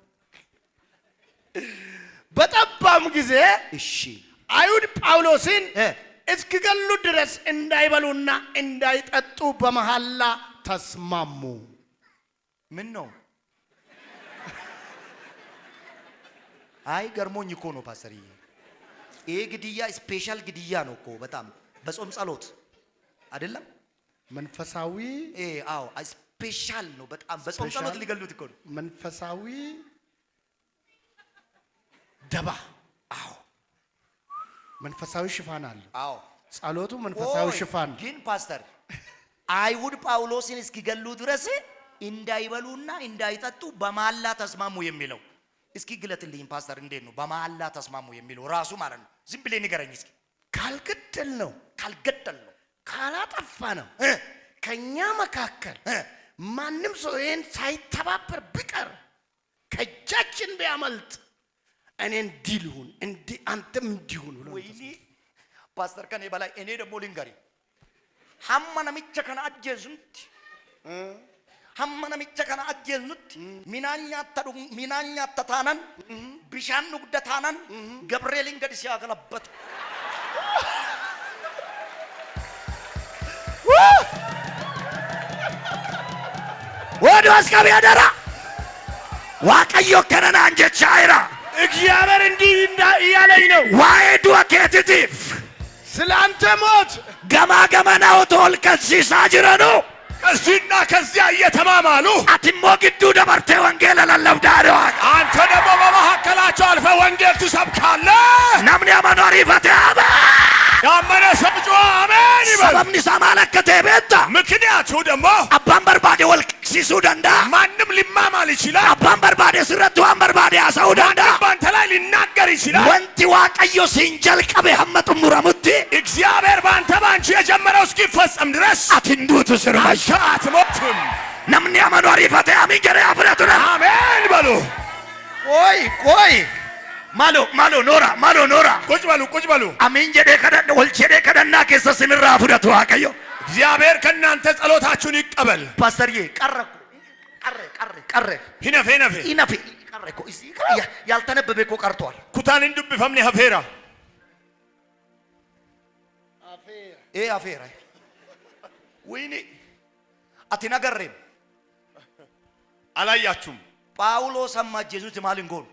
በጠባም ጊዜ እሺ አይሁድ ጳውሎስን እስኪገድሉት ድረስ እንዳይበሉና እንዳይጠጡ በመሐላ ተስማሙ ምን ነው አይ ገርሞኝ እኮ ነው ፓስተርዬ ይሄ ግድያ ስፔሻል ግድያ ነው እኮ በጣም በጾም ጸሎት አይደለም መንፈሳዊ አዎ ስፔሻል ነው በጣም በጾም ጸሎት ሊገሉት እኮ ነው መንፈሳዊ ደባ አዎ መንፈሳዊ ሽፋን አለ አዎ ጸሎቱ መንፈሳዊ ሽፋን ግን ፓስተር አይሁድ ጳውሎስን እስኪገሉ ድረስ እንዳይበሉና እንዳይጠጡ በመሐላ ተስማሙ የሚለው እስኪ ግለጥልኝ ፓስተር እንዴት ነው በመሐላ ተስማሙ የሚለው ራሱ ማለት ነው ዝም ብለህ ንገረኝ እስኪ ካልገደል ነው ካላጠፋ ነው ከኛ መካከል ማንም ሰው ይሄን ሳይተባበር ቢቀር ከእጃችን ቢያመልጥ እኔ እንዲልሁን አንተም እንዲሁን ብሎ ወይኔ ፓስተር ከኔ በላይ እኔ ደግሞ ልንገሪ ሐመና ሚቸ ከና አጀዙት ሐመና ሚቸ ከና አጀዙት ሚናኛ ተታናን ቢሻን ንጉደታናን ገብርኤል እንገዲ ሲያገለበት ወደ አስካቢ ያደራ ዋቀዮ ከነና አንጀቻይራ እግዚአብሔር እንዲህ እያለኝ ነው ዋይዱ አኬቲቲፍ ስላንተ ሞት ገማገመናው ተወልከሲሳ ጅረኑ ከዚህና ከዚያ እየተማማሉ አቲሞ ግዱ ደበርቴ ወንጌል ለለብዳሪዋ አንተ ደግሞ በመካከላቸው አልፈ ወንጌል ትሰብካለህ። ናምኒ አማኖሪ ፈተያባ ያመነ ሰምጮ አሜን ይበል። ሰበብኒ ሰማለከቴ ቤታ ምክንያቱ ደግሞ አባን በርባዴ ወልቅ beeksisuu danda'a. ማንም ሊማማል ይችላል። Abbaan barbaade sirratti waan barbaade haasa'uu ማንም danda'a. ባንተ ላይ ሊናገር ይችላል። Wanti Waaqayyo siin jalqabe hamma xumuramutti እግዚአብሔር ባንተ ባንቺ የጀመረው እስኪፈጸም ድረስ ati hin duutu sirbash. አንተ አትሞትም። Namni amanu ariifatee amiin jedhee haa fudhatu dha. አሜን በሉ። Qoy. Maaloo noora. ቁጭ በሉ ቁጭ በሉ። Amiin jedhee kadhadha wal jedhee kadhannaa keessa sinirraa fudhatu Waaqayyo. እግዚአብሔር ከእናንተ ጸሎታችሁን ይቀበል። Paastariyee qarre. ሂነፌ ነፌ Inafi qarre ko isii yaaltanebbe ko qartoal. ኩታን እንዱብፈምኔ ሀፌራ Afeera. Wini ati nagarreem. አላያችሁም? Phaawulos amma ajjeesuuti maal hin goonu?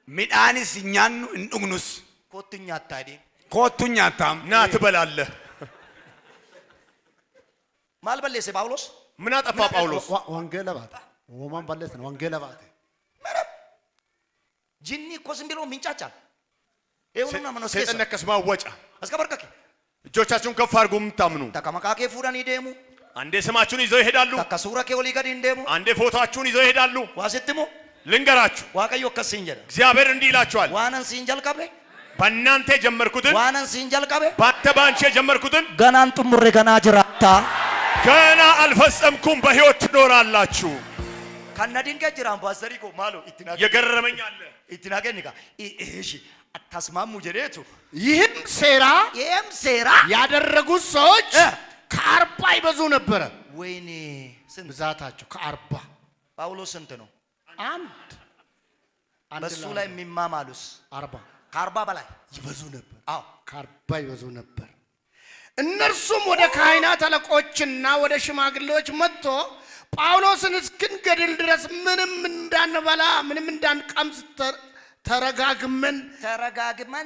midhaanis nyaannu hin dhugnus Kottu nyaattaa jedhee. koottu nyaattaam ና ትበላለህ። Maal balleesse Phaawulos? ምን አጠፋ ጳውሎስ? ወንጌል ባታ ወማን ባለት ነው ወንጌል ባታ Jinni እኮ ዝም ብሎ ሚንጫጫል። ይኸውና ምን ወስከሰ? ሰይጣን ነከስ ማወጫ። እስከ በርከክ እጆቻችሁን ከፍ አድርጉ የምታምኑ። ተከመካኬ ፉዳን ይደሙ አንዴ ስማችሁን ይዘው ይሄዳሉ። ተከሱራ ከወሊ ገድ እንደሙ አንዴ ፎቶአችሁን ይዘው ይሄዳሉ። ዋስትሙ ልንገራችሁ፣ ዋቀዮ ከሲንጀል እግዚአብሔር እንዲህ ይላችኋል፣ ዋናን ሲንጀል ቀበ በእናንተ የጀመርኩትን ዋናን ሲንጀል ቀበ ባንተ ባንቺ የጀመርኩትን ገናን ጥሙሬ ገና ጅራታ ገና አልፈጸምኩም፣ በሕይወት ትኖራላችሁ። ከነዲን ከጅራን ፓስተሪኮ ማሎ ኢትናገ የገረመኝ አለ። ኢትናገኒካ እሺ አታስማሙ ጀሬቱ ይህም ሴራ ያደረጉት ሰዎች ከ40 ይበዙ ነበረ። ወይኔ ስንት ብዛታቸው ከ40 ጳውሎስ ስንት ነው? አንድ በሱ ላይ የሚማማሉስ 40 ከ40 በላይ ይበዙ ነበር። አዎ ከ40 ይበዙ ነበር። እነርሱም ወደ ካህናት አለቆችና ወደ ሽማግሌዎች መጥቶ ጳውሎስን እስክንገድል ድረስ ምንም እንዳንበላ ምንም እንዳንቀምስ ተረጋግመን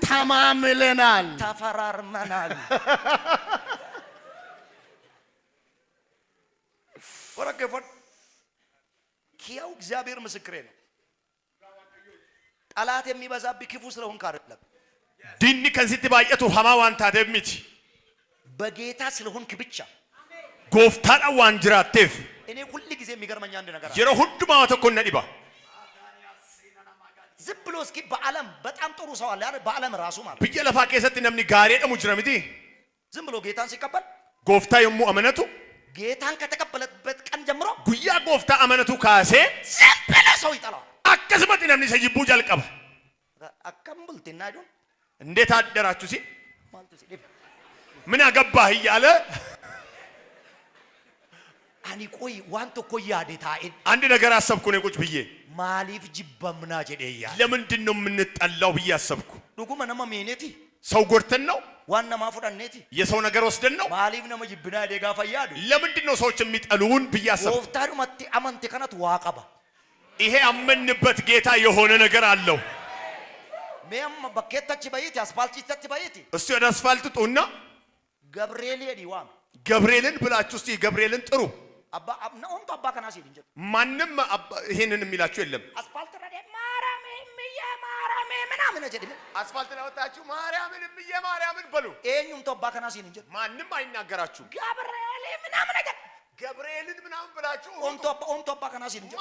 ተማምለናል፣ ተፈራርመናል። ወረከፈን ኪያው እግዚአብሔር ምስክሬ ነው። ጠላት የሚበዛብህ ክፉ ስለሆንክ አይደለም። ዲኒ ከንሲት ባየቱ ሀማ ዋንታ ደምቲ በጌታ ስለሆንክ ብቻ ጎፍታን ዋን ጅራቴፍ እኔ ሁሉ ጊዜ የሚገርመኝ አንድ ነገር አለ። የሮ ሁዱማ ወተኮነ ዲባ ዝም ብሎ እስኪ በዓለም በጣም ጥሩ ሰው አለ አይደል? በዓለም ራሱ ማለት ብዬ ለፋ ከሰት ነምኒ ጋሬ ደሙ ጅረምቲ ዝም ብሎ ጌታን ሲቀበል ጎፍታ የሙ አመነቱ ጌታን ከተቀበለበት ቀን ጀምሮ ጉያ ጎፍታ አመነቱ ካሴ ዝም ብሎ ሰው ይጠላል። አከስመት ነምኒ ሰይቡ ጀልቀባ አከምብልትና አይዶን እንዴት አደራችሁ ሲ ማለት ሲል ምን አገባህ እያለ አኒ ቆይ ዋንቶ ቆይ ያዴታኤን አንድ ነገር አሰብኩ ነው ቁጭ ብዬ ማሊፍ ጅበምና ጀደያ ለምንድን ነው የምንጠላው ብዬ አሰብኩ። ዱጉመ ነማ ሜኔቲ ሰው ጎርተን ነው? ዋና ማፉዳኔቲ የሰው ነገር ወስደን ነው? ማሊፍ ነማ ጅብና ደጋ ፈያዱ ለምንድን ነው ሰዎች የሚጠሉን ብዬ አሰብኩ። ወፍታዱ መቲ አመንተ ከናት ዋቀባ ይሄ አመንበት ጌታ የሆነ ነገር አለው። ሜም በከታች ባይቲ አስፋልት ተች ባይቲ እሱ ወደ አስፋልት ጡና ገብርኤል ይዲዋም ገብርኤልን ብላችሁ እስቲ ገብርኤልን ጥሩ። አባ ነውንቶ አባ ከናሲ እንጂ ማንም ይሄንን የሚላችሁ የለም። አስፋልት ረደ ማራሜ ምያ ማራሜ ምናምን ጀድም አስፋልት ነው ወጣችሁ ማርያምን እምዬ ማርያምን በሉ። ኤኙም ቶ አባ ከናሲ እንጂ ማንም አይናገራችሁ። ገብርኤል ምናምን ነገር ገብርኤልን ምናምን ብላችሁ ኦንቶ አባ ከናሲ እንጂ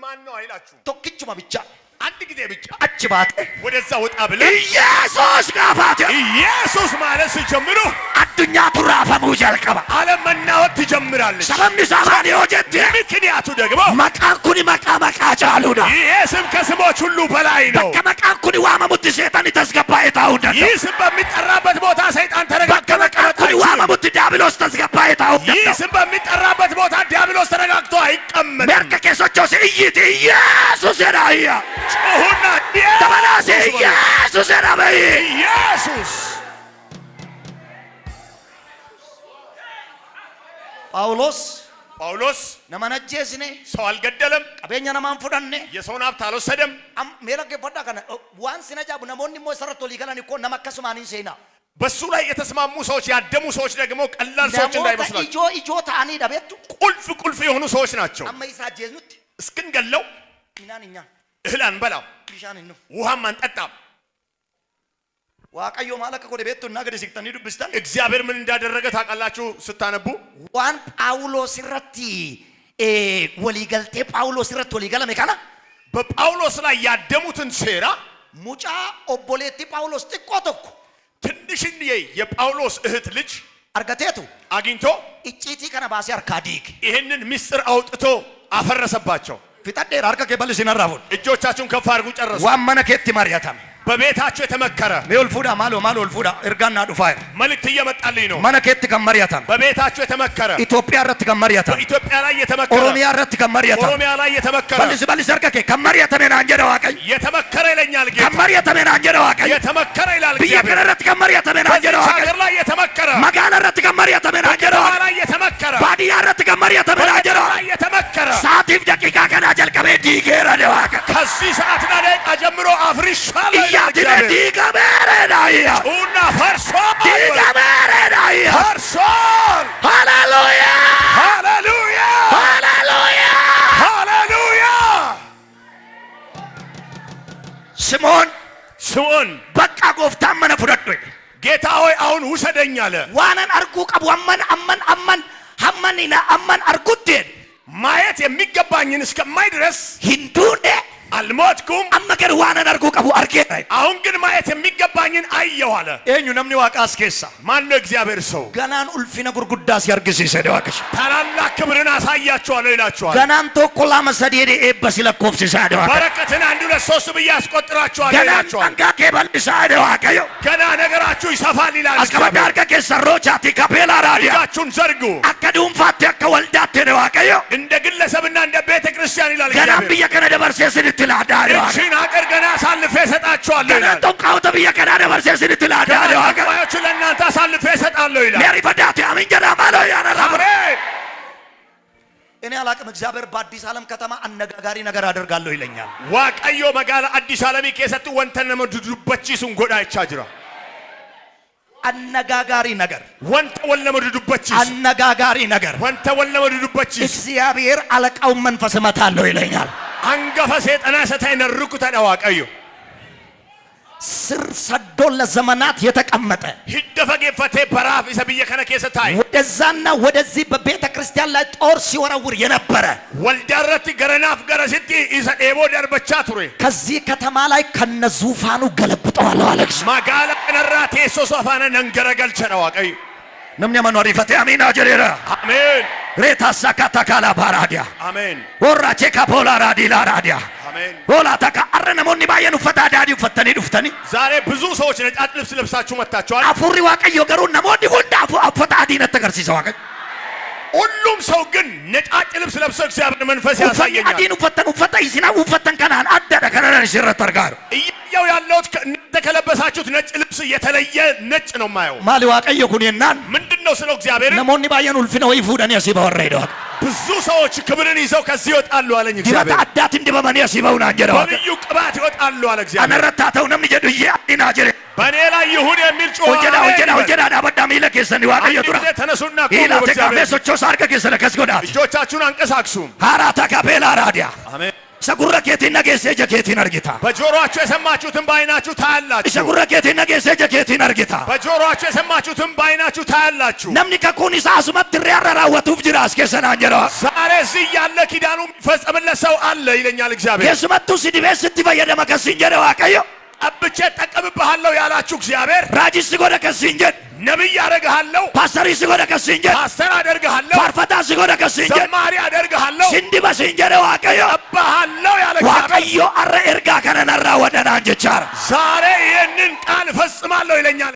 ማን ነው አይላችሁ። ቶክቹማ ብቻ አንድ ጊዜ ብቻ አጭባት ወደዛ ወጣ ብለ ኢየሱስ ጋፋት ኢየሱስ ማለት ሲጀምሩ አዱኛ ቱራፈሙ ጀልቀባ ዓለም መናወጥ ትጀምራለች። ሰላም ዲሳማኒ ሆጀት ምክንያቱ ደግሞ መቃንኩኒ መቃ ጫሉዳ ይሄ ስም ከስሞች ሁሉ በላይ ነው። ከመቃንኩኒ ዋመሙት ሰይጣን ተስገባ የታውደ ይህ ስም በሚጠራበት ቦታ ሰይጣን ተረጋግቶ ከመቃንኩኒ ዋመሙት ዲያብሎስ ተስገባ የታውደ ይህ ስም በሚጠራበት ቦታ ዲያብሎስ ተረጋግቶ አይቀመጥም። መርከኬሶቾስ እይት ኢየሱስ የዳያ ጮሁና ተመላሴ ኢየሱስ የዳበይ ኢየሱስ ጳውሎስ ነመነጀስኔ ሰው አልገደለም፣ ቀበኛ ነማን ፉዳኔ የሰውን ሀብት አልወሰደም። ሜለከ ፈዳ ከነ ዋን ሲነጃቡ ነሞኒ ሞ ሰረቶ ሊገላን እኮ ነመከሱማኒ ሴና በሱ ላይ የተስማሙ ሰዎች ያደሙ ሰዎች ደግሞ ቀላል ሰዎች እንዳይመስላችሁ ኢጆ ታኒ ዳቤቱ ቁልፍ የሆኑ ሰዎች ናቸው። አመይሳ ጀዝኑት እስክንገለው ኢናንኛ እህል አንበላም፣ ቢሻን ነው ውሃም አንጠጣም። ዋቀዮ ማለከ ኮደ ቤቱ እና ገደ ሲክተን ዱብስታን እግዚአብሔር ምን እንዳደረገ ታውቃላችሁ ስታነቡ። ዋን ጳውሎስ ረቲ ወሊገልቴ ጳውሎስ ረቶ ወሊገለ መካና በጳውሎስ ላይ ያደሙትን ሴራ ሙጫ ኦቦሌቲ ጳውሎስ ጥቆተኩ ትንሽዬ የጳውሎስ እህት ልጅ አርገቴቱ አግኝቶ እጪቲ ከነ ባሲ አርካዲክ ይህንን ምስጢር አውጥቶ አፈረሰባቸው። ፊታዴር አርከ ከበልስ ይነራፉን እጆቻችሁን ከፍ አድርጉ። ጨረሱ። ዋመነ ከቲ ማርያታም በቤታችሁ የተመከረ ሜውልፉዳ ማሎ ኦልፉዳ እርጋና ዱፋይ መልእክት እየመጣልኝ ነው። መነከት ከመርያታም በቤታችሁ የተመከረ ኢትዮጵያ ረት ከመርያታም በኢትዮጵያ ላይ የተመከረ ኦሮሚያ ረት ከመርያታም ኦሮሚያ ላይ የተመከረ በልስ አርከ ከመርያታም አንጀራ ዋቀኝ የተመከረ ይለኛል ጌታ። ከመርያታም አንጀራ ዋቀኝ የተመከረ ይላል ጌታ። ቢየከረ ረት ከመርያታም አንጀራ ዋቀኝ ሀገር ላይ የተመከረ መጋላ ረት ከመርያታም አንጀራ ዋቀኝ ላይ የተመከረ ባዲያ ረት ከመርያታም አንጀራ ላይ የተመከረ ሳቲፍ ደቂቃ ከና ጀልቀቤ ዲጌራ ደዋቀ ከዚህ ሰዓት ላይ ደቂቃ ጀምሮ አፍርሻለሁ ይላል ዲገበረዳያ ኡና ፈርሶ ዲገበረዳያ ፈርሶ ሃሌሉያ ሃሌሉያ ሃሌሉያ ሃሌሉያ። ስምዖን በቃ ጎፍታ መነ ፍረዶ ጌታ ሆይ አሁን ውሰደኝ አለ። ዋነን አርጉ ቀቡ አመን አርጉት ማየት የሚገባኝን እስከማይ ድረስ ሂንዱኔ አልሞትኩም። አመከር ዋነን አርጉ ቀቡ አርጌ አሁን ግን ማየት የሚገባኝን አየሁ አለ። ኤኙ ነምኒ ዋቃስ ኬሳ ማን ነው? እግዚአብሔር ሰው ገናን ኡልፊነ ጉርጉዳ ሲያርግሲሰ ደዋቅሽ ታላላቅ ክብርን አሳያችኋለሁ ይላችኋል። ገናን ቶኮላ መሰዴዴ ኤበስ ለኮፍሲሳ ደዋቀ በረከትን 1 2 3 ብዬ አስቆጥራችኋለሁ ገናን ይላችኋል። አንጋኬ በልሳ ደዋቀዮ ገና ነገራችሁ ይሰፋል ይላል። አስከባዳርከ ከሰሮቻቲ ካፔላ ራዲያ እጃችሁን ዘርጉ አከዱም ፋቴ ከወልዳቴ ደዋቀዮ እንደ ግለሰብና እንደ ቤተ ክርስቲያን ይላል ገናን እግዚአብሔር። ብየ ከነ ደበርሴ ስንትላዳ ደዋቀ እቺን ሀገር ገና አሳልፌ እሰጣችኋለሁ ገናን ይላል። ቶቃውተ ብየ ከነ ደበርሴ ስንትላዳ ደዋቀ ገናዮቹ ለእናንተ አሳልፌ እሰጣለሁ ይላል። ሜሪ ፈዳቴ አሚንጀራ ማሎ ያነራብረ አሜን። እኔ አላቅም። እግዚአብሔር በአዲስ ዓለም ከተማ አነጋጋሪ ነገር አደርጋለሁ ይለኛል። ዋቀዮ መጋላ አዲስ ዓለም ከሰጡ ወንተነ መዱዱበቺሱን ጎዳ ይቻጅራ አነጋጋሪ ነገር ወንተ ወለመዱዱበቺስ አነጋጋሪ ነገር ወንተ ወለመዱዱበቺስ እግዚአብሔር አለቃውን መንፈስ እመታለሁ ይለኛል። አንገፈ ሰይጣና ሰታይ ነርኩ ተደዋቀዮ ስር ሰዶ ለዘመናት የተቀመጠ ሂደፈ ገፈቴ በራፍ ይሰብየ ከነ ከሰታይ ወደዛና ወደዚህ በቤተ ክርስቲያን ላይ ጦር ሲወረውር የነበረ ወልዳረት ገረናፍ ገረስቲ ኢሰዴቦ ደርበቻ ቱሬ ከዚህ ከተማ ላይ ከነዙፋኑ ገለብጠዋለሁ አለ። ማጋላ ነራ ቴሶ ሶፋነ ነንገረገልቸ ደዋቀዮ ነምኔ መኖሪ ፈቴ አሚና ጀሬራ አሜን ሬታ ሳካታ ካላ ባራዲያ አሜን ወራቼ ካፖላ ራዲላ ራዲያ አሜን። ሆላ ታካ አረነሞኒ ባየኑ ፈታ ዳዲ ፈተኒ ዱፍተኒ ዛሬ ብዙ ሰዎች ነጫጭ ልብስ ለብሳችሁ መጣችኋል። አፉሪ ዋቀዮ ገሩ ነሞኒ ሁንዳ አፈታ ዲነ ተገርሲሰ ዋቀ ሁሉም ሰው ግን ነጫጭ ልብስ ለብሶ እግዚአብሔር መንፈስ ያሳየኛል። አዲኑ ፈታ ይሲና ፈተን ከናን አደረ ከነን ሲረተር ጋር እያው ያለውት እናንተ ከለበሳችሁት ነጭ ልብስ የተለየ ነጭ ነው ማየው። ማሊ ዋቀዮ ኩኔናን ምንድነው ስለው እግዚአብሔር ነሞኒ ባየኑ ልፍነ ወይ ፉደን ያሲ ባወረይዶ ብዙ ሰዎች ክብርን ይዘው ከዚህ ይወጣሉ አለኝ እግዚአብሔር። ዲበታ አዳት እንዲበመን ያሲ ባውና ጀረዋ በልዩ ቅባት ይወጣሉ አለ እግዚአብሔር። አነረታተው ነም ጀዱዬ አዲና ጀረ በእኔ ላይ ይሁን የሚል ጮኸ። ወጀዳ ዳበዳም ይለከሰኒ ዋቀዮ ቱራ ተነሱና ኢላ ቆሙ። ተካሜ እግዚአብሔር ሶቾ ሳርከ ከሰለ ከስጎዳት እጆቻችሁን አንቀሳቅሱ። ሃራታ ካፔላ ራዲያ አሜን። ሰጉረ ኬቲና ጌሴ ጀኬቲን አርጊታ በጆሮአችሁ የሰማችሁትን በዓይናችሁ ታያላችሁ። ሰጉረ ኬቲና ጌሴ ጀኬቲን አርጊታ በጆሮአችሁ የሰማችሁትን በዓይናችሁ ታያላችሁ። ነምኒ ከኩኒ ሳሱመት ሪያራራወቱፍ ጅራስ ከሰና ጀራ ዛሬ እዚህ ያለ ኪዳኑ የሚፈጸምለት ሰው አለ ይለኛል እግዚአብሔር። ከሱመቱ ሲዲቤ ስትፈየደ መከሲንጀረ ዋቀዮ አብቼ ጠቀምብሃለሁ ያላችሁ እግዚአብሔር ራጂ ሲጎደ ከሲንጀድ ነብይ አደርግሃለሁ፣ ፓስተሪ ሲጎደ ከሲንጀድ ፓስተር አደርግሃለሁ፣ ፋርፈታ ሲጎደ ከሲንጀድ ዘማሪ አደርግሃለሁ፣ ሲንዲ በሲንጀረ ዋቀዮ ቀባሃለሁ ያለ እግዚአብሔር ዋቀዮ አረ ኤርጋ ከነነራ ወደና አንጀቻር ዛሬ ይህንን ቃል እፈጽማለሁ ይለኛል።